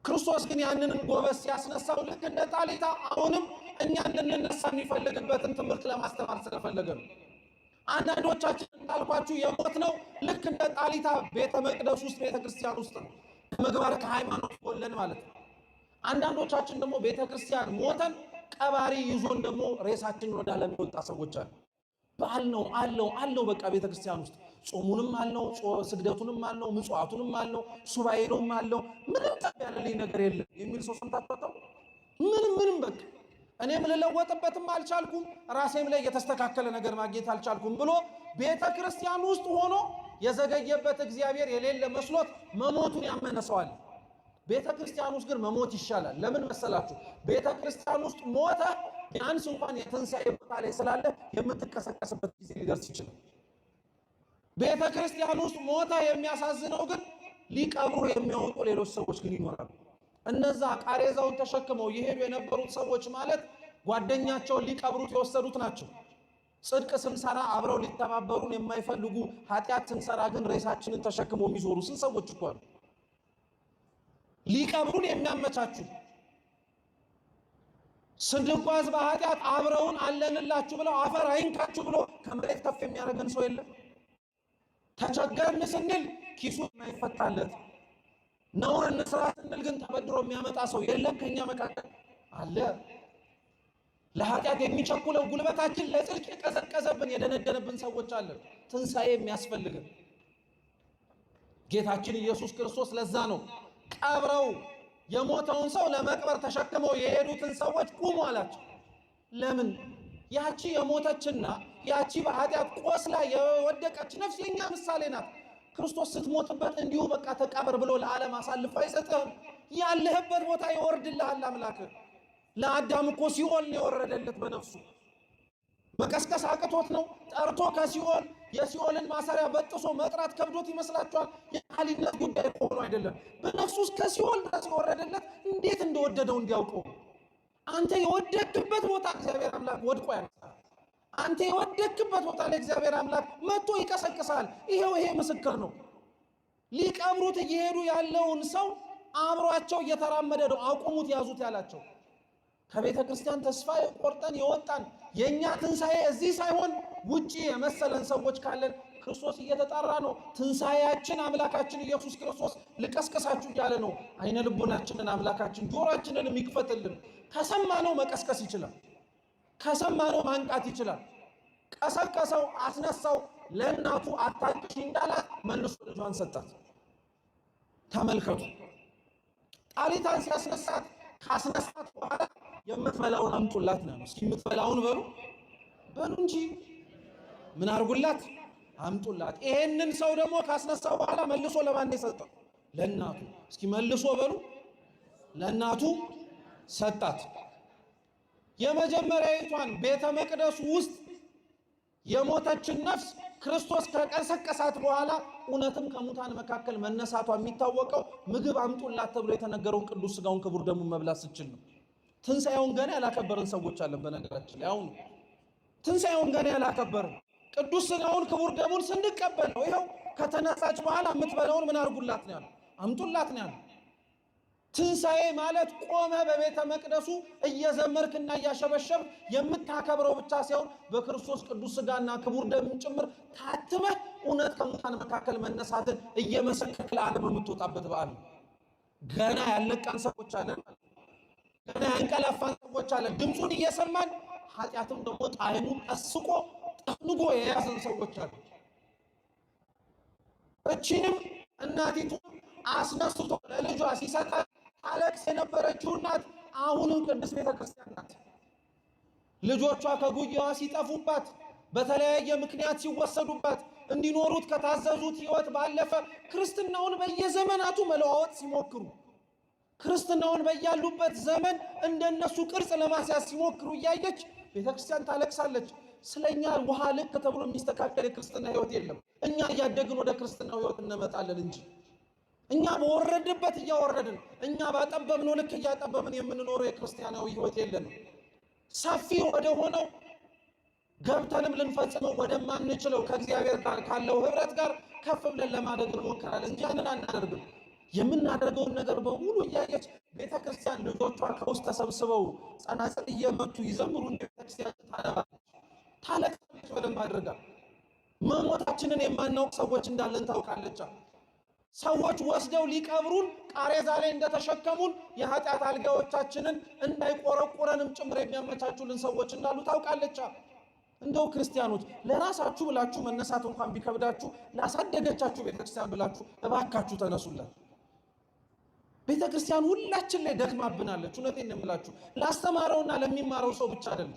ክርስቶስ ግን ያንንም ጎበዝ ሲያስነሳው ልክ እንደ ጣሊታ አሁንም እኛ እንድንነሳ የሚፈልግበትን ትምህርት ለማስተማር ስለፈለገ ነው። አንዳንዶቻችን እንዳልኳችሁ የሞት ነው ልክ እንደ ጣሊታ ቤተ መቅደስ ውስጥ ቤተ ክርስቲያን ውስጥ ነው፣ ከምግባር ከሃይማኖት ወለን ማለት ነው። አንዳንዶቻችን ደግሞ ቤተ ክርስቲያን ሞተን ቀባሪ ይዞን ደግሞ ሬሳችንን ወደ ዓለም የወጣ ሰዎች አሉ። በዓል ነው አለው በቃ ቤተ ክርስቲያን ውስጥ ጾሙንም አለው፣ ስግደቱንም አለው፣ ምጽዋቱንም አለው፣ ሱባኤውንም አለው፣ ምንም ጠብ ያለልኝ ነገር የለም የሚል ሰው ሰምታችሁ ምንም በቃ እኔም ልለወጥበትም አልቻልኩም፣ ራሴም ላይ የተስተካከለ ነገር ማግኘት አልቻልኩም ብሎ ቤተ ክርስቲያን ውስጥ ሆኖ የዘገየበት እግዚአብሔር የሌለ መስሎት መሞቱን ያመነሰዋል። ቤተ ክርስቲያን ውስጥ ግን መሞት ይሻላል። ለምን መሰላችሁ? ቤተ ክርስቲያን ውስጥ ሞተ ቢያንስ እንኳን የትንሣኤ ቦታ ላይ ስላለ የምትቀሰቀስበት ጊዜ ሊደርስ ይችላል። ቤተ ክርስቲያን ውስጥ ሞተ የሚያሳዝነው ግን ሊቀብሩ የሚያወጡ ሌሎች ሰዎች ግን ይኖራሉ። እነዛ ቃሬዛውን ተሸክመው የሄዱ የነበሩት ሰዎች ማለት ጓደኛቸውን ሊቀብሩት የወሰዱት ናቸው። ጽድቅ ስንሰራ አብረው ሊተባበሩን የማይፈልጉ ኃጢአት ስንሰራ ግን ሬሳችንን ተሸክመው የሚዞሩ ስንት ሰዎች እኮ አሉ። ሊቀብሩን የሚያመቻቹ ስንጓዝ በኃጢአት አብረውን አለንላችሁ ብለው አፈር አይንካችሁ ብሎ ከመሬት ከፍ የሚያደርገን ሰው የለም። ተቸገርን ስንል ኪሱ የማይፈታለት ነውር እንስራ ስንል ግን ተበድሮ የሚያመጣ ሰው የለም ከኛ መካከል አለ። ለኃጢአት የሚቸኩለው ጉልበታችን ለጽድቅ የቀዘቀዘብን የደነደነብን ሰዎች አለን። ትንሣኤ የሚያስፈልገን ጌታችን ኢየሱስ ክርስቶስ ለዛ ነው ቀብረው የሞተውን ሰው ለመቅበር ተሸክመው የሄዱትን ሰዎች ቁሙ አላቸው። ለምን? ያቺ የሞተችና ያቺ በኃጢአት ቆስላ የወደቀች ነፍስ የኛ ምሳሌ ናት። ክርስቶስ ስትሞትበት እንዲሁ በቃ ተቀበር ብሎ ለዓለም አሳልፎ አይሰጥህም። ያለህበት ቦታ ይወርድልሃል አምላክ። ለአዳም እኮ ሲኦል ነው የወረደለት በነፍሱ። መቀስቀስ አቅቶት ነው ጠርቶ ከሲኦል የሲኦልን ማሰሪያ በጥሶ መጥራት ከብዶት ይመስላችኋል? የቃሊነት ጉዳይ ሆኖ አይደለም። በነፍሱ እስከ ሲኦል ድረስ የወረደለት እንዴት እንደወደደው እንዲያውቀው። አንተ የወደቅበት ቦታ እግዚአብሔር አምላክ ወድቆ ያነሳል። አንተ የወደቅበት ቦታ ላይ እግዚአብሔር አምላክ መጥቶ ይቀሰቅሳል። ይሄው ይሄ ምስክር ነው። ሊቀብሩት እየሄዱ ያለውን ሰው አብሯቸው እየተራመደ ነው አቁሙት ያዙት ያላቸው። ከቤተ ክርስቲያን ተስፋ ቆርጠን የወጣን የኛ ትንሣኤ እዚህ ሳይሆን ውጪ የመሰለን ሰዎች ካለን ክርስቶስ እየተጣራ ነው። ትንሣኤያችን አምላካችን ኢየሱስ ክርስቶስ ልቀስቀሳችሁ እያለ ነው። አይነ ልቦናችንን አምላካችን ጆሮአችንን የሚክፈትልን። ከሰማነው መቀስቀስ ይችላል። ከሰማነው ማንቃት ይችላል። ቀሰቀሰው፣ አስነሳው። ለእናቱ አታልቅሽ እንዳላት መልሶ ልጇን ሰጣት። ተመልከቱ፣ ጣሊታን ሲያስነሳት ካስነሳት በኋላ የምትበላውን አምጡላት ነው። እስኪ የምትበላውን በሉ እንጂ ምን አርጉላት? አምጡላት። ይሄንን ሰው ደግሞ ካስነሳው በኋላ መልሶ ለማን የሰጠው? ለእናቱ። እስኪ መልሶ በሉ። ለእናቱ ሰጣት። የመጀመሪያዊቷን ቤተ መቅደሱ ውስጥ የሞተችን ነፍስ ክርስቶስ ከቀሰቀሳት በኋላ እውነትም ከሙታን መካከል መነሳቷ የሚታወቀው ምግብ አምጡላት ተብሎ የተነገረውን ቅዱስ ሥጋውን ክቡር ደሙን መብላት ስችል ነው። ትንሣኤውን ገና ያላከበርን ሰዎች አለን። በነገራችን ላይ አሁን ትንሣኤውን ገና ያላከበርን ቅዱስ ሥጋውን ክቡር ደሙን ስንቀበል ነው። ይኸው ከተነሳች በኋላ የምትበላውን ምን አድርጉላት ነው ያለው? አምጡላት ነው ያለው። ትንሣኤ ማለት ቆመ በቤተ መቅደሱ እየዘመርክና እያሸበሸብ የምታከብረው ብቻ ሳይሆን በክርስቶስ ቅዱስ ሥጋና ክቡር ደሙን ጭምር ታትመህ እውነት ከሙታን መካከል መነሳትን እየመሰከርክ ለዓለም የምትወጣበት በዓል ነው። ገና ያልነቃን ሰዎች አለን። ገና ያንቀላፋን ሰዎች አለን። ድምፁን እየሰማን ኃጢአትም ደግሞ ጣዕሙን ጠስቆ ጠንጎ የያዘን ሰዎች አለን። እቺንም እናቲቱ አስነስቶ ለልጇ ሲሰጣት ታለቅስ የነበረችው እናት አሁንም ቅድስት ቤተ ክርስቲያን ናት። ልጆቿ ከጉያዋ ሲጠፉባት፣ በተለያየ ምክንያት ሲወሰዱባት፣ እንዲኖሩት ከታዘዙት ሕይወት ባለፈ ክርስትናውን በየዘመናቱ መለዋወጥ ሲሞክሩ፣ ክርስትናውን በያሉበት ዘመን እንደነሱ ቅርጽ ለማስያዝ ሲሞክሩ እያየች ቤተ ክርስቲያን ታለቅሳለች። ስለኛ ውሃ ልክ ተብሎ የሚስተካከል የክርስትና ሕይወት የለም። እኛ እያደግን ወደ ክርስትናው ሕይወት እንመጣለን እንጂ እኛ በወረድበት እያወረድን፣ እኛ ባጠበብነው ልክ እያጠበብን የምንኖረው የክርስቲያናዊ ሕይወት የለንም። ሰፊ ወደ ሆነው ገብተንም ልንፈጽመው ወደማንችለው ከእግዚአብሔር ጋር ካለው ኅብረት ጋር ከፍ ብለን ለማደግ እንሞክራለን እንጂ ያንን አናደርግም። የምናደርገውን ነገር በሙሉ እያየች ቤተ ክርስቲያን ልጆቿ ከውስጥ ተሰብስበው ጸናጽል እየመቱ ይዘምሩ እንደ ቤተ ክርስቲያን ታነባለች፣ ታለቅሳለች። በደንብ አድርጋ መሞታችንን የማናውቅ ሰዎች እንዳለን ታውቃለች። ሰዎች ወስደው ሊቀብሩን ቃሬዛ ላይ እንደተሸከሙን የኃጢአት አልጋዎቻችንን እንዳይቆረቁረንም ጭምር የሚያመቻቹልን ሰዎች እንዳሉ ታውቃለች። እንደው ክርስቲያኖች ለራሳችሁ ብላችሁ መነሳት እንኳን ቢከብዳችሁ ላሳደገቻችሁ ቤተክርስቲያን ብላችሁ እባካችሁ ተነሱላት። ቤተክርስቲያን ሁላችን ላይ ደክማብናለች። እውነቴን ነው የምላችሁ። ላስተማረውና ለሚማረው ሰው ብቻ አይደለም፣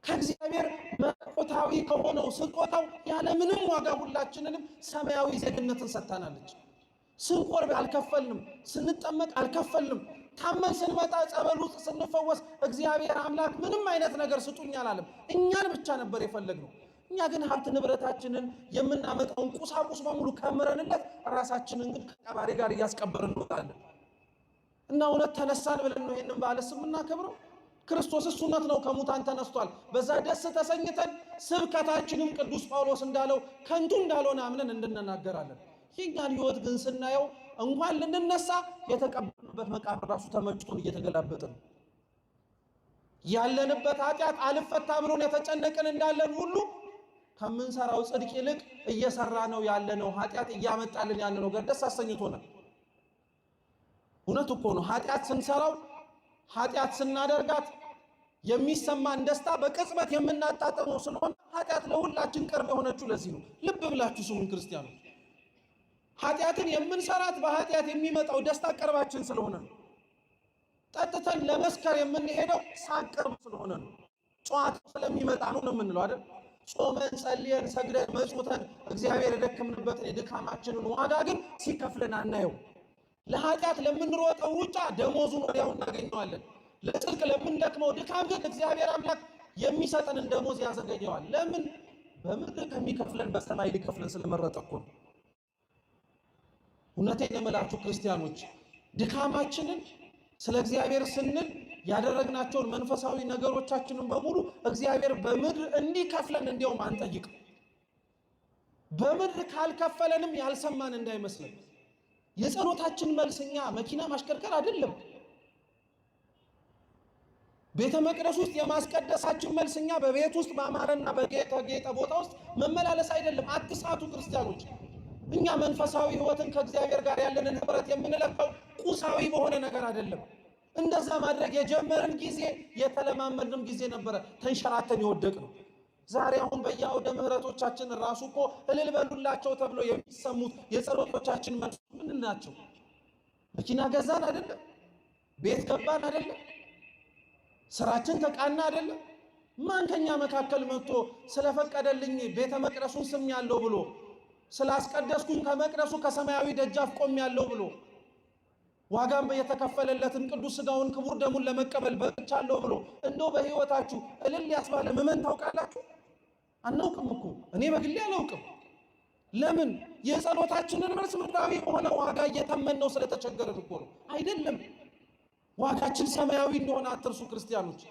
ከእግዚአብሔር መለኮታዊ ከሆነው ስጦታው ያለ ምንም ዋጋ ሁላችንንም ሰማያዊ ዜግነትን ሰጥታናለች። ስንቆርብ አልከፈልንም፣ ስንጠመቅ አልከፈልንም። ታመን ስንመጣ ጸበል ውስጥ ስንፈወስ እግዚአብሔር አምላክ ምንም አይነት ነገር ስጡኝ አላለም። እኛን ብቻ ነበር የፈለግነው። እኛ ግን ሀብት ንብረታችንን የምናመጣውን ቁሳቁስ በሙሉ ከምረንለት ራሳችንን ግን ከቀባሪ ጋር እያስቀበርን እንወጣለን። እና እውነት ተነሳን ብለን ነው ይህንን በዓለ ስም የምናከብረው። ክርስቶስ እውነት ነው ከሙታን ተነስቷል። በዛ ደስ ተሰኝተን ስብከታችንም ቅዱስ ጳውሎስ እንዳለው ከንቱ እንዳልሆነ አምነን እንድንናገራለን። የእኛን ሕይወት ግን ስናየው እንኳን ልንነሳ የተቀበልንበት መቃብር ራሱ ተመጭቶን እየተገላበጥን ያለንበት ኃጢአት አልፈታ ብሎን የተጨነቅን እንዳለን ሁሉ ከምንሰራው ጽድቅ ይልቅ እየሰራ ነው ያለነው ኃጢአት እያመጣልን ያለነው ነገር ደስ አሰኝቶናል። እውነት እኮ ነው። ኃጢአት ስንሰራው ኃጢአት ስናደርጋት የሚሰማን ደስታ በቅጽበት የምናጣጥመው ስለሆነ ኃጢአት ለሁላችን ቅርብ የሆነችው ለዚህ ነው። ልብ ብላችሁ ስሙን ክርስቲያኖች። ኃጢአትን የምንሰራት በኃጢአት የሚመጣው ደስታ ቅርባችን ስለሆነ ነው። ጠጥተን ለመስከር የምንሄደው ሳቅ ቅርብ ስለሆነ ነው። ጨዋታው ስለሚመጣ ነው የምንለው አይደል? ጾመን ጸልየን ሰግደን መጽውተን እግዚአብሔር የደከምንበትን የድካማችንን ዋጋ ግን ሲከፍለን አናየው። ለኃጢአት ለምንሮጠው ሩጫ ደሞዙን ወዲያው እናገኘዋለን። ለጽድቅ ለምንደክመው ድካም ግን እግዚአብሔር አምላክ የሚሰጠንን ደሞዝ ያዘገየዋል። ለምን? በምድር ከሚከፍለን በሰማይ ሊከፍለን ስለመረጠ እኮ ነው። እውነቴን የምላችሁ ክርስቲያኖች፣ ድካማችንን ስለ እግዚአብሔር ስንል ያደረግናቸውን መንፈሳዊ ነገሮቻችንን በሙሉ እግዚአብሔር በምድር እንዲከፍለን እንዲያውም አንጠይቅ። በምድር ካልከፈለንም ያልሰማን እንዳይመስለን። የጸሎታችን መልስኛ መኪና ማሽከርከር አይደለም። ቤተ መቅደስ ውስጥ የማስቀደሳችን መልስኛ በቤት ውስጥ በአማረና በጌጠ ቦታ ውስጥ መመላለስ አይደለም። አትሳቱ ክርስቲያኖች። እኛ መንፈሳዊ ሕይወትን ከእግዚአብሔር ጋር ያለንን ኅብረት የምንለካው ቁሳዊ በሆነ ነገር አይደለም። እንደዛ ማድረግ የጀመርን ጊዜ የተለማመድንም ጊዜ ነበረ ተንሸራተን የወደቅነው። ዛሬ አሁን በየአውደ ምሕረቶቻችን ራሱ እኮ እልል በሉላቸው ተብሎ የሚሰሙት የጸሎቶቻችን መልስ ምን ናቸው? መኪና ገዛን አይደለም፣ ቤት ገባን አይደለም፣ ስራችን ተቃና አይደለም፣ ማን ከኛ መካከል መጥቶ ስለፈቀደልኝ ቤተ መቅደሱን ስም ያለው ብሎ ስላስቀደስኩኝ ከመቅደሱ ከሰማያዊ ደጃፍ ቆም ያለው ብሎ ዋጋም የተከፈለለትን ቅዱስ ሥጋውን ክቡር ደሙን ለመቀበል በቅቻለሁ ብሎ እንደው በሕይወታችሁ እልል ያስባለ ምእመን ታውቃላችሁ? አናውቅም እኮ እኔ በግሌ አላውቅም። ለምን? የጸሎታችንን መልስ ምድራዊ የሆነ ዋጋ እየተመነው ስለተቸገረን እኮ ነው። አይደለም ዋጋችን ሰማያዊ እንደሆነ አትርሱ ክርስቲያኖች።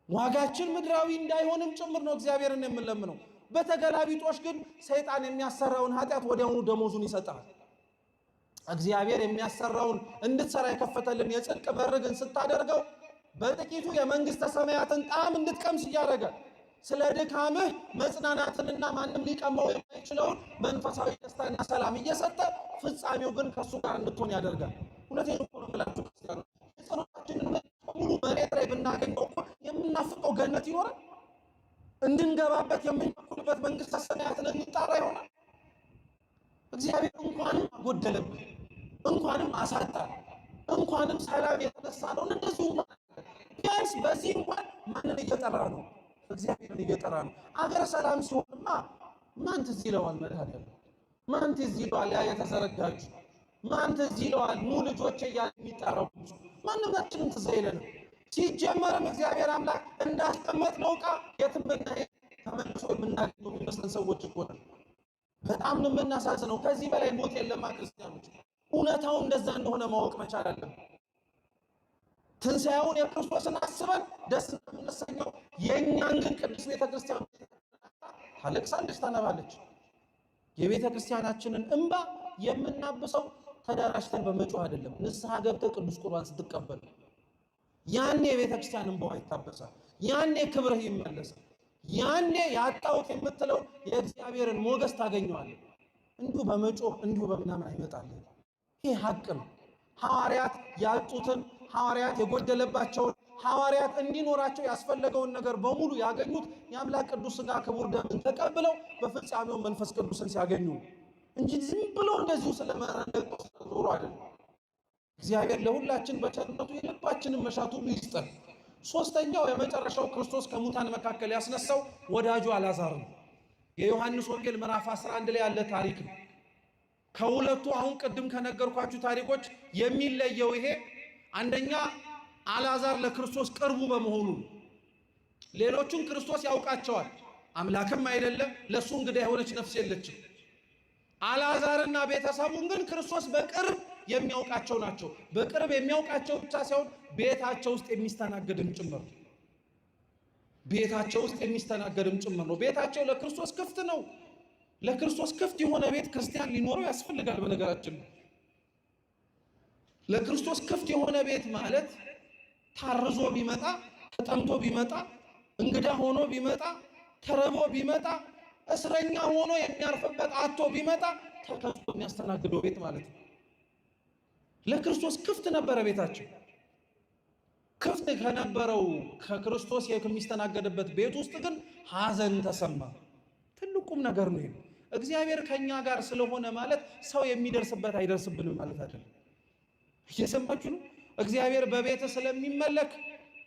ዋጋችን ምድራዊ እንዳይሆንም ጭምር ነው እግዚአብሔርን የምንለምነው። በተገላቢጦሽ ግን ሰይጣን የሚያሰራውን ኃጢአት ወዲያውኑ ደሞዙን ይሰጣል። እግዚአብሔር የሚያሰራውን እንድትሰራ የከፈተልን የጽድቅ በር ግን ስታደርገው በጥቂቱ የመንግሥተ ሰማያትን ጣዕም እንድትቀምስ እያደረገ ስለ ድካምህ መጽናናትንና ማንም ሊቀማው የማይችለውን መንፈሳዊ ደስታና ሰላም እየሰጠ ፍጻሜው ግን ከእሱ ጋር እንድትሆን ያደርጋል። እውነቴን እኮ ነው የምላችሁ ክርስቲያኖች፣ የጸሎታችንን ሙሉ መሬት ላይ ብናገኘው እኮ የምናፍቀው ገነት ይኖራል። እንድንገባበት የምንቸኩልበት መንግሥተ ሰማያትን እንጣራ ይሆናል። እግዚአብሔር እንኳንም አጎደለብን፣ እንኳንም አሳጣን፣ እንኳንም ሰላም የተነሳ ነው እንደዚሁ እንኳን ቢያንስ በዚህ እንኳን ማንን እየጠራ ነው? እግዚአብሔርን እየጠራ ነው። አገር ሰላም ሲሆንማ ማን ትዝ ይለዋል? መድኃኒዓለም ማን ትዝ ይለዋል? ያ የተዘረጋጁ ማን ትዝ ይለዋል? ኑ ልጆቼ እያለ የሚጠራው ማንኛችንም ትዝ አይለንም። ሲጀመርም እግዚአብሔር አምላክ እንዳስቀመጥነው ዕቃ የትም ብንሄድ ተመልሶ የምናገኘው የሚመስለን ሰዎች እኮ ነን። በጣም ነው የምናሳዝነው። ከዚህ በላይ ሞት የለማ ክርስቲያኖች። እውነታው እንደዛ እንደሆነ ማወቅ መቻል አለብን። ትንሣኤውን የክርስቶስን አስበን ደስ እንደምንሰኘው የእኛን ግን ቅዱስ ቤተ ክርስቲያን ታለቅሳለች፣ ታነባለች። የቤተ ክርስቲያናችንን እንባ የምናብሰው ተደራጅተን በመጮህ አይደለም፣ ንስሐ ገብተህ ቅዱስ ቁርባን ስትቀበል ያኔ የቤተ ክርስቲያን እንባዋ ይታበሳል። ያኔ ክብርህ ይመለሳል። ያኔ ያጣሁት የምትለው የእግዚአብሔርን ሞገስ ታገኘዋለህ። እንዲሁ በመጮህ እንዲሁ በምናምን አይመጣልህ። ይሄ ሀቅ ነው። ሐዋርያት ያጡትን፣ ሐዋርያት የጎደለባቸውን፣ ሐዋርያት እንዲኖራቸው ያስፈለገውን ነገር በሙሉ ያገኙት የአምላክ ቅዱስ ሥጋ ክቡር ደምን ተቀብለው በፍጻሜው መንፈስ ቅዱስን ሲያገኙ እንጂ ዝም ብሎ እንደዚሁ ስለመረነቅ ዞሮ አይደለም። እግዚአብሔር ለሁላችን በቸርነቱ የልባችንን መሻት ሁሉ ይስጠን። ሶስተኛው የመጨረሻው ክርስቶስ ከሙታን መካከል ያስነሳው ወዳጁ አልዓዛር ነው። የዮሐንስ ወንጌል ምዕራፍ 11 ላይ ያለ ታሪክ ነው። ከሁለቱ አሁን ቅድም ከነገርኳችሁ ታሪኮች የሚለየው ይሄ አንደኛ አልዓዛር ለክርስቶስ ቅርቡ በመሆኑ ነው። ሌሎቹን ክርስቶስ ያውቃቸዋል፣ አምላክም አይደለም፣ ለሱ እንግዳ የሆነች ነፍስ የለችም። አልዓዛርና ቤተሰቡን ግን ክርስቶስ በቅርብ የሚያውቃቸው ናቸው። በቅርብ የሚያውቃቸው ብቻ ሳይሆን ቤታቸው ውስጥ የሚስተናገድም ጭምር ነው። ቤታቸው ውስጥ የሚስተናገድም ጭምር ነው። ቤታቸው ለክርስቶስ ክፍት ነው። ለክርስቶስ ክፍት የሆነ ቤት ክርስቲያን ሊኖረው ያስፈልጋል። በነገራችን ለክርስቶስ ክፍት የሆነ ቤት ማለት ታርዞ ቢመጣ፣ ተጠምቶ ቢመጣ፣ እንግዳ ሆኖ ቢመጣ፣ ተርቦ ቢመጣ፣ እስረኛ ሆኖ የሚያርፍበት አጥቶ ቢመጣ ተከፍቶ የሚያስተናግደው ቤት ማለት ነው። ለክርስቶስ ክፍት ነበረ ቤታቸው። ክፍት ከነበረው ከክርስቶስ የሚስተናገድበት ቤት ውስጥ ግን ሐዘን ተሰማ። ትልቁም ነገር ነው። እግዚአብሔር ከኛ ጋር ስለሆነ ማለት ሰው የሚደርስበት አይደርስብንም ማለት አይደለም። እየሰማችሁ ነው? እግዚአብሔር በቤት ስለሚመለክ፣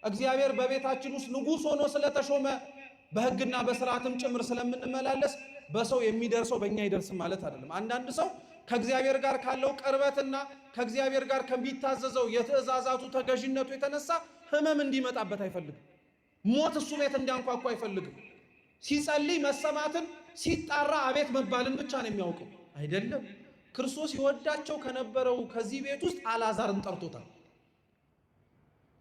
እግዚአብሔር በቤታችን ውስጥ ንጉሥ ሆኖ ስለተሾመ፣ በሕግና በሥርዓትም ጭምር ስለምንመላለስ በሰው የሚደርሰው በእኛ አይደርስም ማለት አይደለም። አንዳንድ ሰው ከእግዚአብሔር ጋር ካለው ቅርበትና ከእግዚአብሔር ጋር ከሚታዘዘው የትእዛዛቱ ተገዥነቱ የተነሳ ሕመም እንዲመጣበት አይፈልግም። ሞት እሱ ቤት እንዲያንኳኳ አይፈልግም። ሲጸልይ መሰማትን፣ ሲጣራ አቤት መባልን ብቻ ነው የሚያውቀው። አይደለም። ክርስቶስ ይወዳቸው ከነበረው ከዚህ ቤት ውስጥ አልዓዛርን ጠርቶታል።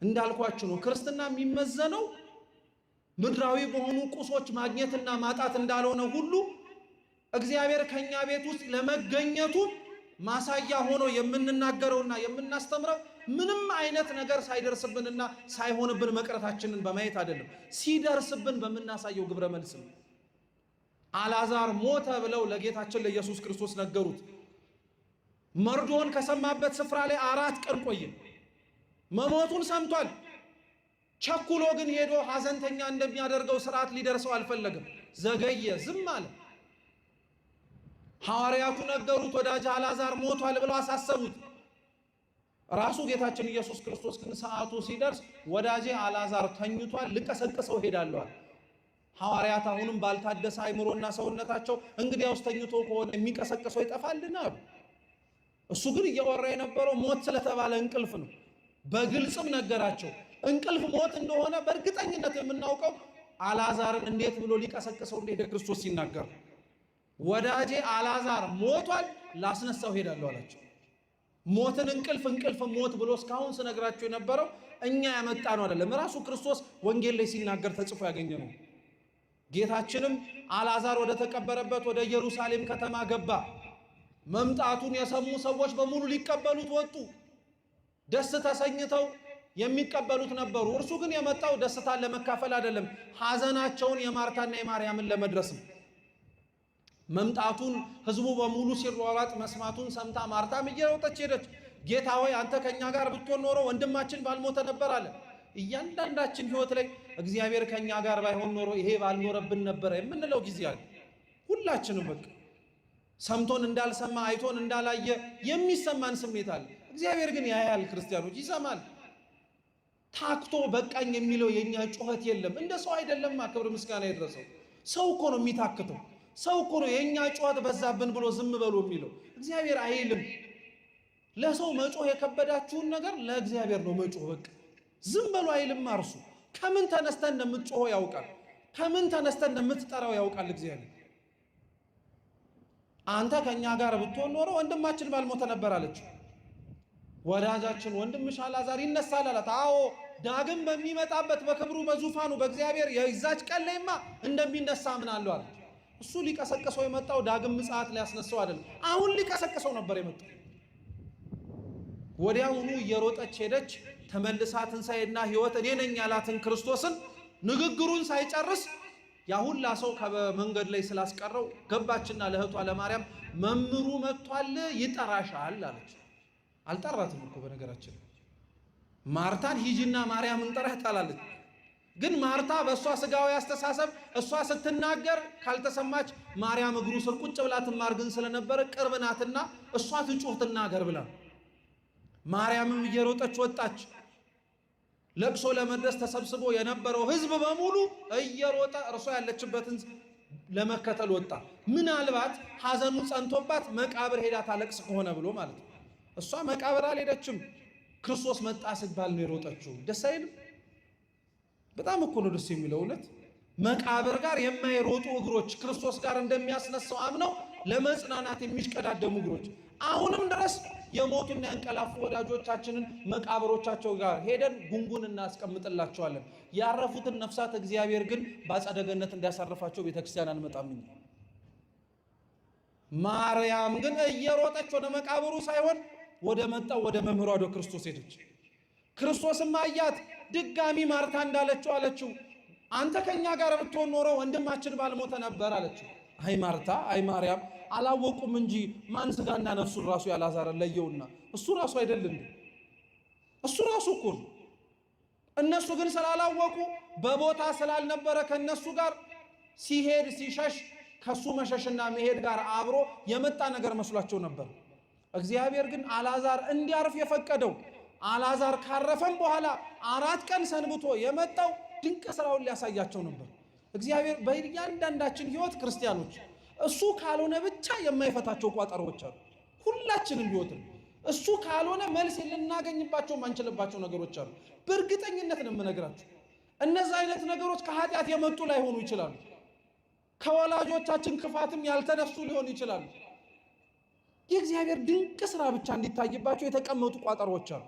እንዳልኳችሁ ነው። ክርስትና የሚመዘነው ምድራዊ በሆኑ ቁሶች ማግኘትና ማጣት እንዳልሆነ ሁሉ እግዚአብሔር ከኛ ቤት ውስጥ ለመገኘቱ ማሳያ ሆኖ የምንናገረውና የምናስተምረው ምንም አይነት ነገር ሳይደርስብንና ሳይሆንብን መቅረታችንን በማየት አይደለም፣ ሲደርስብን በምናሳየው ግብረ መልስ ነው። አልዓዛር ሞተ ብለው ለጌታችን ለኢየሱስ ክርስቶስ ነገሩት። መርዶን ከሰማበት ስፍራ ላይ 4 ቀን ቆየ። መሞቱን ሰምቷል። ቸኩሎ ግን ሄዶ ሐዘንተኛ እንደሚያደርገው ስርዓት ሊደርሰው አልፈለገም። ዘገየ፣ ዝም አለ። ሐዋርያቱ ነገሩት፣ ወዳጅ አልዓዛር ሞቷል ብለው አሳሰቡት። ራሱ ጌታችን ኢየሱስ ክርስቶስ ግን ሰዓቱ ሲደርስ ወዳጄ አልዓዛር ተኝቷል፣ ልቀሰቅሰው ሄዳለዋል። ሐዋርያት አሁንም ባልታደሰ አይምሮና ሰውነታቸው እንግዲያውስ ተኝቶ ከሆነ የሚቀሰቅሰው ይጠፋልና አሉ። እሱ ግን እያወራ የነበረው ሞት ስለተባለ እንቅልፍ ነው። በግልጽም ነገራቸው። እንቅልፍ ሞት እንደሆነ በእርግጠኝነት የምናውቀው አልዓዛርን እንዴት ብሎ ሊቀሰቅሰው እንደሄደ ክርስቶስ ሲናገር ወዳጄ አልዓዛር ሞቷል፣ ላስነሳው ሄዳለሁ አላቸው። ሞትን እንቅልፍ ሞት ብሎ እስካሁን ስነግራቸው የነበረው እኛ ያመጣ ነው አይደለም፣ ራሱ ክርስቶስ ወንጌል ላይ ሲናገር ተጽፎ ያገኘ ነው። ጌታችንም አልዓዛር ወደ ተቀበረበት ወደ ኢየሩሳሌም ከተማ ገባ። መምጣቱን የሰሙ ሰዎች በሙሉ ሊቀበሉት ወጡ። ደስ ተሰኝተው የሚቀበሉት ነበሩ። እርሱ ግን የመጣው ደስታን ለመካፈል አይደለም፣ ሐዘናቸውን የማርታና የማርያምን ለመድረስ ነው። መምጣቱን ህዝቡ በሙሉ ሲሯሯጥ መስማቱን ሰምታ ማርታም እየሮጠች ሄደች። ጌታ ሆይ አንተ ከኛ ጋር ብትሆን ኖሮ ወንድማችን ባልሞተ ነበር አለ። እያንዳንዳችን ህይወት ላይ እግዚአብሔር ከኛ ጋር ባይሆን ኖሮ ይሄ ባልኖረብን ነበር የምንለው ጊዜ አለ። ሁላችንም በቃ ሰምቶን እንዳልሰማ አይቶን እንዳላየ የሚሰማን ስሜት አለ። እግዚአብሔር ግን ያያል፣ ክርስቲያኖች ይሰማል። ታክቶ በቃኝ የሚለው የኛ ጩኸት የለም። እንደ ሰው አይደለም። ክብር ምስጋና ይድረሰው። ሰው እኮ ነው የሚታክተው። ሰው እኮ ነው የኛ ጩኸት በዛብን ብሎ ዝም በሉ የሚለው። እግዚአብሔር አይልም። ለሰው መጮህ የከበዳችሁን ነገር ለእግዚአብሔር ነው መጮህ። በቃ ዝም በሉ አይልም። እርሱ ከምን ተነስተን እንደምትጮህ ያውቃል። ከምን ተነስተን እንደምትጠራው ያውቃል እግዚአብሔር። አንተ ከኛ ጋር ብትሆን ኖሮ ወንድማችን ባልሞተ ነበር አለችው። ወዳጃችን ወንድምሽ አልዓዛር ይነሳል አላት። አዎ ዳግም በሚመጣበት በክብሩ በዙፋኑ በእግዚአብሔር የዛች ቀን ላይማ እንደሚነሳ አምናለሁ አለች። እሱ ሊቀሰቅሰው የመጣው ዳግም ምጽአት ሊያስነሳው አይደለም፣ አሁን ሊቀሰቅሰው ነበር የመጣው። ወዲያውኑ እየሮጠች ሄደች። ተመልሳ ትንሣኤና ሕይወት እኔ ነኝ ያላትን ክርስቶስን ንግግሩን ሳይጨርስ ያ ሁላ ሰው ከመንገድ ላይ ስላስቀረው ገባችና ለእህቷ ለማርያም መምህሩ መጥቷል ይጠራሻል አለች። አልጠራትም እኮ በነገራችን ማርታን ሂጂና ማርያምን ጠራት አላለች። ግን ማርታ በእሷ ስጋዊ አስተሳሰብ እሷ ስትናገር ካልተሰማች ማርያም እግሩ ስር ቁጭ ብላ ትማር ግን ስለነበረ ቅርብ ናትና እሷ ትጮህ ትናገር ብላ ማርያምም እየሮጠች ወጣች። ለቅሶ ለመድረስ ተሰብስቦ የነበረው ሕዝብ በሙሉ እየሮጠ እርሷ ያለችበትን ለመከተል ወጣ። ምናልባት ሐዘኑ ጸንቶባት መቃብር ሄዳ ታለቅስ ከሆነ ብሎ ማለት ነው። እሷ መቃብር አልሄደችም። ክርስቶስ መጣ ሲባል ነው የሮጠችው። ደስ አይልም? በጣም እኮ ነው ደስ የሚለው። እውነት መቃብር ጋር የማይሮጡ እግሮች ክርስቶስ ጋር እንደሚያስነሳው አምነው ለመጽናናት የሚሽቀዳደሙ እግሮች አሁንም ድረስ የሞቱና ያንቀላፉ ወዳጆቻችንን መቃብሮቻቸው ጋር ሄደን ጉንጉን እናስቀምጥላቸዋለን። ያረፉትን ነፍሳት እግዚአብሔር ግን በአጸደ ገነት እንዲያሳርፋቸው ቤተክርስቲያን አንመጣም። ማርያም ግን እየሮጠች ወደ መቃብሩ ሳይሆን ወደ መጣው ወደ መምህሯ ወደ ክርስቶስ ሄደች። ክርስቶስም አያት። ድጋሚ ማርታ እንዳለችው አለችው፣ አንተ ከኛ ጋር ብትሆን ኖሮ ወንድማችን ባልሞተ ነበር አለችው። አይ ማርታ፣ አይ ማርያም አላወቁም እንጂ ማን ስጋና ነፍሱን ራሱ ያልዓዛርን ለየውና እሱ ራሱ አይደለም እሱ ራሱ እኮ ነው። እነሱ ግን ስላላወቁ በቦታ ስላልነበረ ከነሱ ጋር ሲሄድ ሲሸሽ ከሱ መሸሽና መሄድ ጋር አብሮ የመጣ ነገር መስሏቸው ነበር። እግዚአብሔር ግን አልዓዛር እንዲያርፍ የፈቀደው አልዓዛር ካረፈም በኋላ 4 ቀን ሰንብቶ የመጣው ድንቅ ስራውን ሊያሳያቸው ነበር። እግዚአብሔር በእያንዳንዳችን ሕይወት ክርስቲያኖች እሱ ካልሆነ ብቻ የማይፈታቸው ቋጠሮች አሉ። ሁላችንም ቢወጥም እሱ ካልሆነ መልስ ልናገኝባቸው ማንችልባቸው ነገሮች አሉ። በእርግጠኝነት ነው የምነግራችሁ። እነዚህ አይነት ነገሮች ከኃጢአት የመጡ ላይሆኑ ይችላሉ። ከወላጆቻችን ክፋትም ያልተነሱ ሊሆኑ ይችላሉ። የእግዚአብሔር ድንቅ ስራ ብቻ እንዲታይባቸው የተቀመጡ ቋጠሮች አሉ።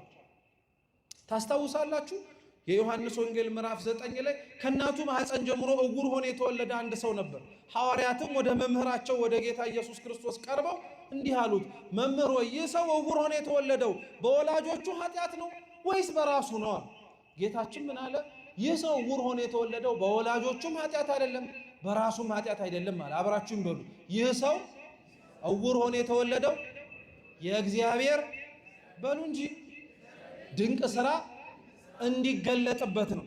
ታስታውሳላችሁ? የዮሐንስ ወንጌል ምዕራፍ 9 ላይ ከእናቱ ማኅፀን ጀምሮ እውር ሆኖ የተወለደ አንድ ሰው ነበር። ሐዋርያትም ወደ መምህራቸው ወደ ጌታ ኢየሱስ ክርስቶስ ቀርበው እንዲህ አሉት፣ መምህር ሆይ ይህ ሰው እውር ሆኖ የተወለደው በወላጆቹ ኃጢአት ነው ወይስ በራሱ ነው? ጌታችን ምን አለ? ይህ ሰው እውር ሆኖ የተወለደው በወላጆቹም ኃጢአት አይደለም በራሱም ኃጢአት አይደለም አለ። አብራችሁም በሉ፣ ይህ ሰው እውር ሆኖ የተወለደው የእግዚአብሔር በሉ እንጂ ድንቅ ስራ እንዲገለጥበት ነው።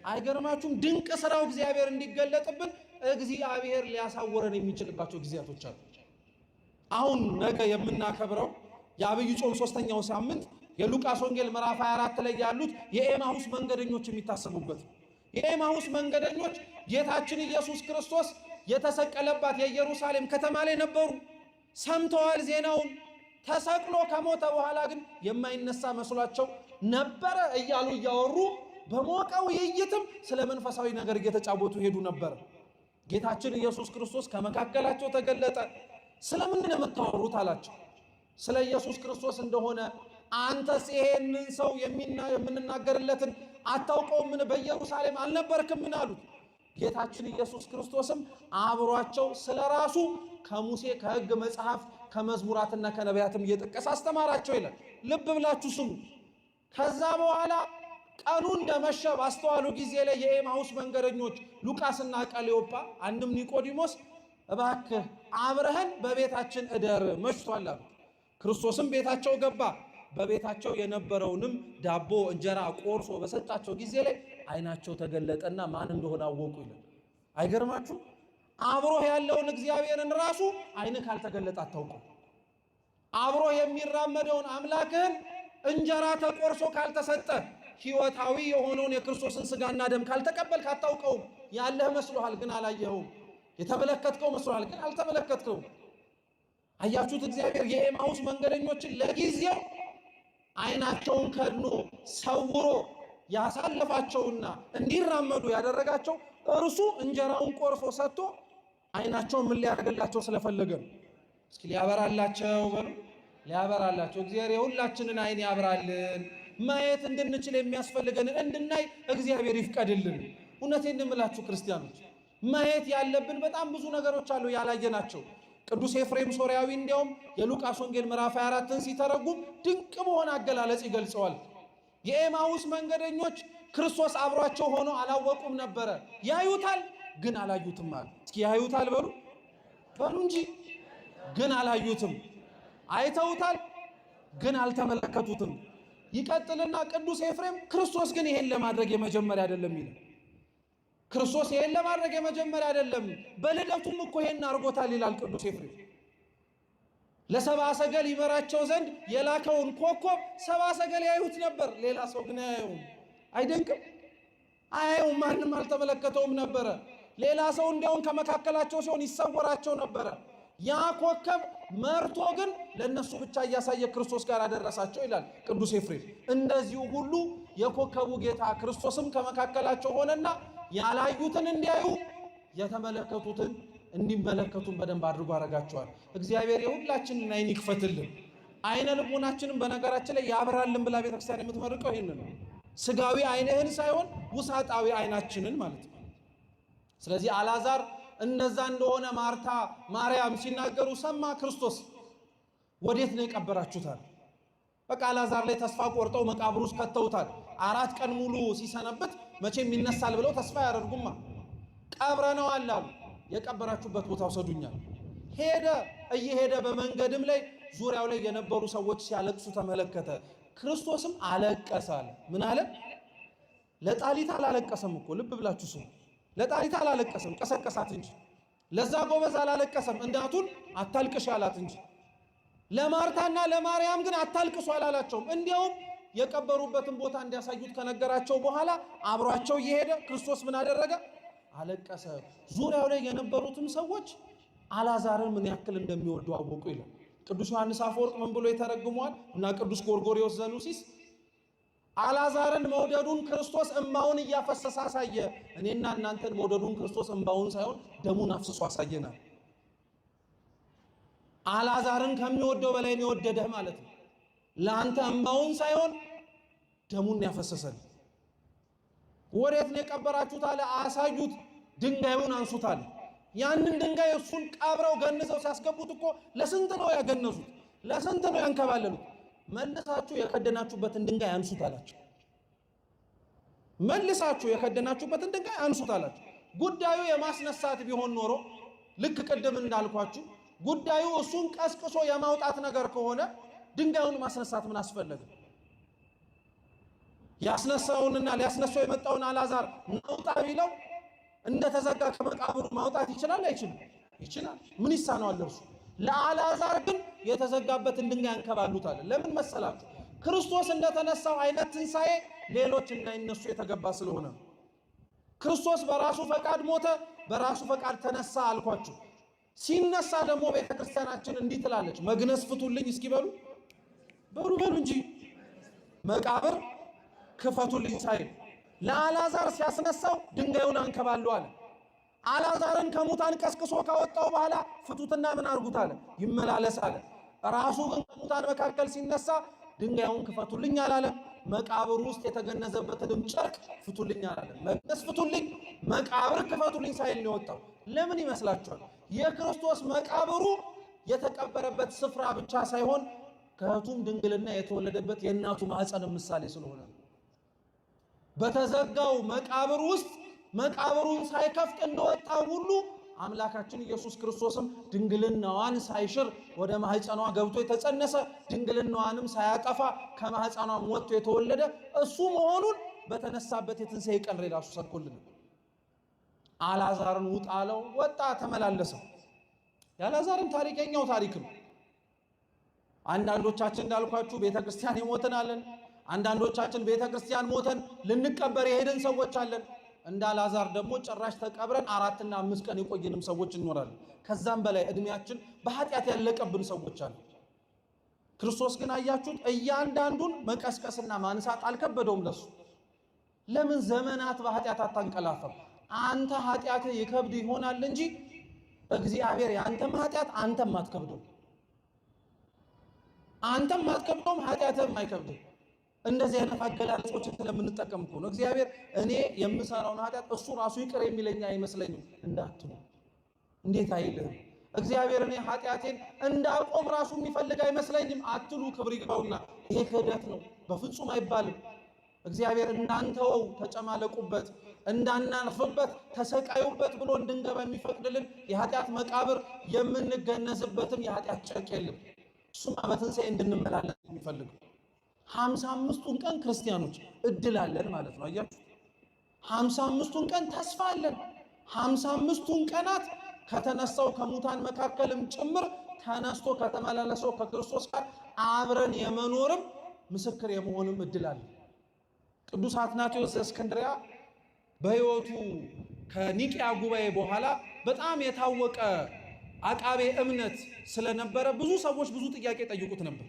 አይገርማችሁም? ድንቅ ስራው እግዚአብሔር እንዲገለጥብን እግዚአብሔር ሊያሳወረን የሚችልባቸው ጊዜያቶች አሉ። አሁን ነገ የምናከብረው የአብይ ጾም 3ኛው ሳምንት የሉቃስ ወንጌል ምዕራፍ 24 ላይ ያሉት የኤማሁስ መንገደኞች የሚታሰቡበት ነው። የኤማሁስ መንገደኞች ጌታችን ኢየሱስ ክርስቶስ የተሰቀለባት የኢየሩሳሌም ከተማ ላይ ነበሩ። ሰምተዋል ዜናውን። ተሰቅሎ ከሞተ በኋላ ግን የማይነሳ መስሏቸው ነበረ እያሉ እያወሩ በሞቀ ውይይትም ስለ መንፈሳዊ ነገር እየተጫወቱ ሄዱ ነበር። ጌታችን ኢየሱስ ክርስቶስ ከመካከላቸው ተገለጠ። ስለምንድን ነው የምታወሩት አላቸው። ስለ ኢየሱስ ክርስቶስ እንደሆነ አንተስ ይሄንን ሰው የምንናገርለትን አታውቀውምን? በኢየሩሳሌም አልነበርክምን? አሉት። ጌታችን ኢየሱስ ክርስቶስም አብሯቸው ስለ ራሱ ከሙሴ ከሕግ መጽሐፍ ከመዝሙራትና ከነቢያትም እየጠቀሰ አስተማራቸው ይላል። ልብ ብላችሁ ስሙ። ከዛ በኋላ ቀኑ እንደመሸ ባስተዋሉ ጊዜ ላይ የኤማሁስ መንገደኞች ሉቃስና ቀሌዮጳ አንድም ኒቆዲሞስ እባክህ አብረህን በቤታችን እደር መሽቷል አሉ። ክርስቶስም ቤታቸው ገባ። በቤታቸው የነበረውንም ዳቦ እንጀራ ቆርሶ በሰጣቸው ጊዜ ላይ ዓይናቸው ተገለጠና ማን እንደሆነ አወቁ ይላል። አይገርማችሁ? አብሮህ ያለውን እግዚአብሔርን ራሱ ዓይንህ ካልተገለጠ አታውቀው። አብሮህ የሚራመደውን አምላክህን እንጀራ ተቆርሶ ካልተሰጠ ሕይወታዊ የሆነውን የክርስቶስን ሥጋና ደም ካልተቀበልክ አታውቀውም። ያለህ መስሎሃል ግን አላየኸውም። የተመለከትከው መስሎሃል ግን አልተመለከትከውም። አያችሁት? እግዚአብሔር የኤማሁስ መንገደኞችን ለጊዜው ዓይናቸውን ከድኖ ሰውሮ ያሳለፋቸውና እንዲራመዱ ያደረጋቸው እርሱ እንጀራውን ቆርሶ ሰጥቶ ዓይናቸውን ምን ሊያደርግላቸው ስለፈለገ ነው። እስኪ ሊያበራላቸው በሉ። ሊያበራላቸው እግዚአብሔር የሁላችንን ዓይን ያብራልን። ማየት እንድንችል የሚያስፈልገንን እንድናይ እግዚአብሔር ይፍቀድልን። እውነቴን እንምላችሁ ክርስቲያኖች፣ ማየት ያለብን በጣም ብዙ ነገሮች አሉ ያላየናቸው። ቅዱስ ኤፍሬም ሶርያዊ እንዲያውም የሉቃስ ወንጌል ምዕራፍ 24ን ሲተረጉም ድንቅ በሆነ አገላለጽ ይገልጸዋል። የኤማሁስ መንገደኞች ክርስቶስ አብሯቸው ሆኖ አላወቁም ነበረ። ያዩታል ግን አላዩትም አለ። እስኪ ያዩታል በሉ እንጂ ግን አላዩትም። አይተውታል ግን አልተመለከቱትም። ይቀጥልና ቅዱስ ኤፍሬም ክርስቶስ ግን ይሄን ለማድረግ የመጀመሪያ አይደለም ይላል። ክርስቶስ ይሄን ለማድረግ የመጀመሪያ አይደለም፣ በልደቱም እኮ ይሄን አድርጎታል ይላል ቅዱስ ኤፍሬም። ለሰብአ ሰገል ይመራቸው ዘንድ የላከውን ኮከብ ሰብአ ሰገል ያዩት ነበር፣ ሌላ ሰው ግን አያየውም። አይደንቅም? አያየውም። ማንም አልተመለከተውም ነበረ። ሌላ ሰው እንዲያውም ከመካከላቸው ሲሆን ይሰወራቸው ነበረ። ያ ኮከብ መርቶ ግን ለነሱ ብቻ እያሳየ ክርስቶስ ጋር አደረሳቸው ይላል ቅዱስ ኤፍሬም። እንደዚሁ ሁሉ የኮከቡ ጌታ ክርስቶስም ከመካከላቸው ሆነና ያላዩትን እንዲያዩ የተመለከቱትን እንዲመለከቱን በደንብ አድርጎ አረጋቸዋል። እግዚአብሔር የሁላችንን ዓይን ይክፈትልን። ዓይነ ልቦናችንን በነገራችን ላይ ያብራልን ብላ ቤተክርስቲያን የምትመርቀው ይህንን ነው። ስጋዊ ዓይንህን ሳይሆን ውሳጣዊ ዓይናችንን ማለት ነው። ስለዚህ አልዓዛር እነዛ እንደሆነ ማርታ ማርያም ሲናገሩ ሰማ ክርስቶስ። ወዴት ነው የቀበራችሁታል? በቃ አልዓዛር ላይ ተስፋ ቆርጠው መቃብር ውስጥ ከተውታል። 4 ቀን ሙሉ ሲሰነብት መቼም ይነሳል ብለው ተስፋ ያደርጉማ። ቀብረነዋል አሉ። የቀበራችሁበት ቦታ ውሰዱኛል። ሄደ። እየሄደ በመንገድም ላይ ዙሪያው ላይ የነበሩ ሰዎች ሲያለቅሱ ተመለከተ። ክርስቶስም አለቀሰ አለ። ምን አለ? ለጣሊታ አላለቀሰም እኮ ልብ ብላችሁ ስሙ። ለጣሊታ አላለቀሰም፣ ቀሰቀሳት እንጂ። ለዛ ጎበዝ አላለቀሰም፣ እናቱን አታልቅሽ አላት እንጂ። ለማርታና ለማርያም ግን አታልቅሱ አላላቸውም። እንዲያውም የቀበሩበትን ቦታ እንዲያሳዩት ከነገራቸው በኋላ አብሯቸው እየሄደ ክርስቶስ ምን አደረገ? አለቀሰ። ዙሪያው ላይ የነበሩትም ሰዎች አልዓዛርን ምን ያክል እንደሚወዱ አወቁ ይላል ቅዱስ ዮሐንስ አፈወርቅ። ምን ብሎ ይተረጉመዋል? እና ቅዱስ ጎርጎርዮስ ዘኑሲስ አልዓዛርን መውደዱን ክርስቶስ እንባውን እያፈሰሰ አሳየ። እኔና እናንተን መውደዱን ክርስቶስ እንባውን ሳይሆን ደሙን አፍስሶ አሳየናል። አልዓዛርን ከሚወደው በላይ ነው የወደደህ ማለት ነው። ለአንተ እንባውን ሳይሆን ደሙን ያፈሰሰል። ወዴት ነው የቀበራችሁት አለ። አሳዩት። ድንጋዩን አንሱታል። ያንን ድንጋይ እሱን ቀብረው ገንዘው ሲያስገቡት እኮ ለስንት ነው ያገነዙት? ለስንት ነው ያንከባለሉት? መልሳችሁ የከደናችሁበትን ድንጋይ አንሱት አላቸው። መልሳችሁ የከደናችሁበትን ድንጋይ አንሱት አላቸው። ጉዳዩ የማስነሳት ቢሆን ኖሮ ልክ ቅድም እንዳልኳችሁ ጉዳዩ እሱን ቀስቅሶ የማውጣት ነገር ከሆነ ድንጋዩን ማስነሳት ምን አስፈለገ? ያስነሳውንና ሊያስነሳው የመጣውን አልዓዛር ማውጣ ቢለው እንደተዘጋ ከመቃብሩ ማውጣት ይችላል አይችልም? ይችላል። ምን ይሳነዋል እርሱ? ለአልዓዛር ግን የተዘጋበትን ድንጋይ ያንከባሉታል። ለምን መሰላችሁ? ክርስቶስ እንደተነሳው አይነት ትንሣኤ ሌሎች እንዳይነሱ የተገባ ስለሆነ ክርስቶስ በራሱ ፈቃድ ሞተ፣ በራሱ ፈቃድ ተነሳ አልኳችሁ። ሲነሳ ደግሞ ቤተክርስቲያናችን እንዲህ ትላለች፣ መግነዝ ፍቱልኝ እስኪ በሉ እንጂ መቃብር ክፈቱልኝ ሳይል ለአልዓዛር ሲያስነሳው ድንጋዩን አንከባሉ አለ። አልዓዛርን ከሙታን ቀስቅሶ ካወጣው በኋላ ፍቱትና ምን አርጉት አለ፣ ይመላለስ አለ። ራሱ ግን ከሙታን መካከል ሲነሳ ድንጋዩን ክፈቱልኝ አላለ። መቃብር ውስጥ የተገነዘበትንም ጨርቅ ፍቱልኝ አላለ። መግነዝ ፍቱልኝ፣ መቃብር ክፈቱልኝ ሳይል ነው የወጣው። ለምን ይመስላችኋል? የክርስቶስ መቃብሩ የተቀበረበት ስፍራ ብቻ ሳይሆን ከእህቱም ድንግልና የተወለደበት የእናቱ ማኅፀን ምሳሌ ስለሆነ በተዘጋው መቃብር ውስጥ መቃብሩን ሳይከፍት እንደወጣ ሁሉ አምላካችን ኢየሱስ ክርስቶስም ድንግልናዋን ሳይሽር ወደ ማኅፀኗ ገብቶ የተጸነሰ ድንግልናዋንም ሳያጠፋ ከማኅፀኗ ወጥቶ የተወለደ እሱ መሆኑን በተነሳበት የትንሣኤ ቀን ራሱ ሰብኮልን። አልዓዛርን ውጣ አለው፣ ወጣ፣ ተመላለሰ። የአልዓዛርን ታሪክ የኛው ታሪክ ነው። አንዳንዶቻችን እንዳልኳችሁ ቤተክርስቲያን የሞተናለን። አንዳንዶቻችን ቤተክርስቲያን ሞተን ልንቀበር የሄድን ሰዎች አለን። እንደ አልዓዛር ደግሞ ጭራሽ ተቀብረን 4 እና 5 ቀን የቆየንም ሰዎች እንኖራለን። ከዛም በላይ እድሜያችን በኃጢአት ያለቀብን ሰዎች አሉ። ክርስቶስ ግን አያችሁት፣ እያንዳንዱን መቀስቀስና ማንሳት አልከበደውም ለሱ። ለምን ዘመናት በኃጢአት አታንቀላፈም? አንተ ኃጢአትህ ይከብድ ይሆናል እንጂ እግዚአብሔር ያንተም ኃጢአት አንተም አትከብደው፣ አንተም አትከብደውም፣ ኃጢአትህም አይከብድም። እንደዚህ አይነት አገላለጾችን ስለምንጠቀም እኮ ነው እግዚአብሔር እኔ የምሰራውን ኃጢአት እሱ ራሱ ይቅር የሚለኝ አይመስለኝም እንዳትሉ። እንዴት አይልም? እግዚአብሔር እኔ ኃጢአቴን እንዳቆም ራሱ የሚፈልግ አይመስለኝም አትሉ። ክብር ይግባውና ይሄ ክህደት ነው፣ በፍጹም አይባልም። እግዚአብሔር እናንተው ተጨማለቁበት እንዳናልፍበት ተሰቃዩበት ብሎ እንድንገባ የሚፈቅድልን የኃጢአት መቃብር የምንገነዝበትም የኃጢአት ጨርቅ የለም። እሱማ በትንሣኤ እንድንመላለስ የሚፈልግ 55ቱን ቀን ክርስቲያኖች እድል አለን ማለት ነው። አያችሁ 55ቱን ቀን ተስፋ አለን። 55ቱን ቀናት ከተነሳው ከሙታን መካከልም ጭምር ተነስቶ ከተመላለሰው ከክርስቶስ ጋር አብረን የመኖርም ምስክር የመሆንም እድል አለን። ቅዱስ አትናቴዎስ ዘእስክንድርያ በሕይወቱ ከኒቅያ ጉባኤ በኋላ በጣም የታወቀ አቃቤ እምነት ስለነበረ ብዙ ሰዎች ብዙ ጥያቄ ጠይቁት ነበር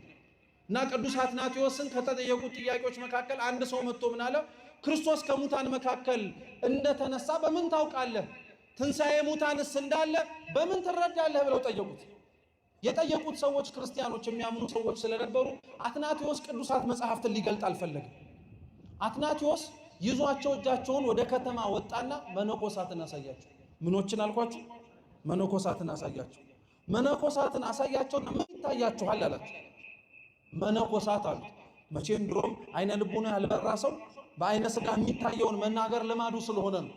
እና ቅዱስ አትናቴዎስን ከተጠየቁት ጥያቄዎች መካከል አንድ ሰው መጥቶ ምን አለ? ክርስቶስ ከሙታን መካከል እንደተነሳ በምን ታውቃለህ? ትንሣኤ ሙታንስ እንዳለ በምን ትረዳለህ? ብለው ጠየቁት። የጠየቁት ሰዎች ክርስቲያኖች የሚያምኑ ሰዎች ስለነበሩ አትናቴዎስ ቅዱሳት መጽሐፍትን ሊገልጥ አልፈለግም። አትናቴዎስ ይዟቸው እጃቸውን ወደ ከተማ ወጣና መነኮሳትን አሳያቸው። ምኖችን አልኳችሁ? መነኮሳትን አሳያቸው። መነኮሳትን አሳያቸውና ምን ይታያችኋል አላቸው። መነኮሳት አሉ። መቼም ድሮም አይነ ልቡና ያልበራ ሰው በአይነ ስጋ የሚታየውን መናገር ልማዱ ስለሆነ ነው።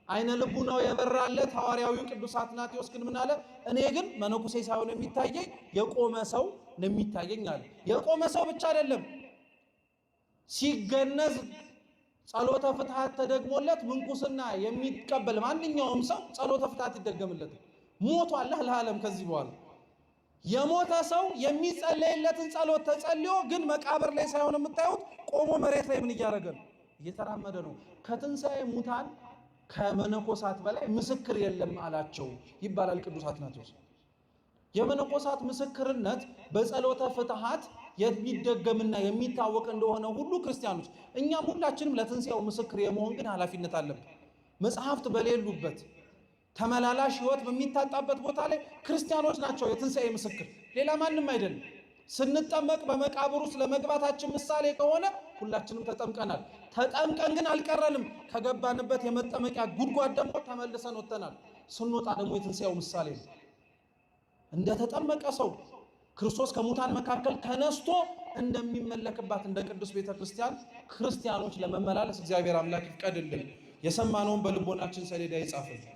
አይነ ልቡናው የበራለት ሐዋርያዊው ቅዱስ አትናቴዎስ ግን ምን አለ? እኔ ግን መነኩሴ ሳይሆን የሚታየኝ የቆመ ሰው ነው የሚታየኝ አለ። የቆመ ሰው ብቻ አይደለም፣ ሲገነዝ ጸሎተ ፍትሐት ተደግሞለት ምንኩስና የሚቀበል ማንኛውም ሰው ጸሎተ ፍትሐት ይደገምለት። ሞቷል ለዓለም። ከዚህ በኋላ የሞተ ሰው የሚጸለይለትን ጸሎት ተጸልዮ ግን መቃብር ላይ ሳይሆን የምታዩት ቆሞ መሬት ላይ ምን እያደረገ ነው? እየተራመደ ነው። ከትንሣኤ ሙታን ከመነኮሳት በላይ ምስክር የለም አላቸው ይባላል ቅዱስ አትናቴዎስ። የመነኮሳት ምስክርነት በጸሎተ ፍትሐት የሚደገምና የሚታወቅ እንደሆነ ሁሉ ክርስቲያኖች እኛም ሁላችንም ለትንሣኤው ምስክር የመሆን ግን ኃላፊነት አለብን። መጽሐፍት በሌሉበት ተመላላሽ ሕይወት በሚታጣበት ቦታ ላይ ክርስቲያኖች ናቸው የትንሣኤ ምስክር፣ ሌላ ማንም አይደለም። ስንጠመቅ በመቃብር ውስጥ ለመግባታችን ምሳሌ ከሆነ ሁላችንም ተጠምቀናል። ተጠምቀን ግን አልቀረንም። ከገባንበት የመጠመቂያ ጉድጓድ ደግሞ ተመልሰን ወጥተናል። ስንወጣ ደግሞ የትንሣኤው ምሳሌ ነው። እንደተጠመቀ ሰው ክርስቶስ ከሙታን መካከል ተነስቶ እንደሚመለክባት እንደ ቅዱስ ቤተ ክርስቲያን ክርስቲያኖች ለመመላለስ እግዚአብሔር አምላክ ይፍቀድልን። የሰማነውን በልቦናችን ሰሌዳ ይጻፍልን።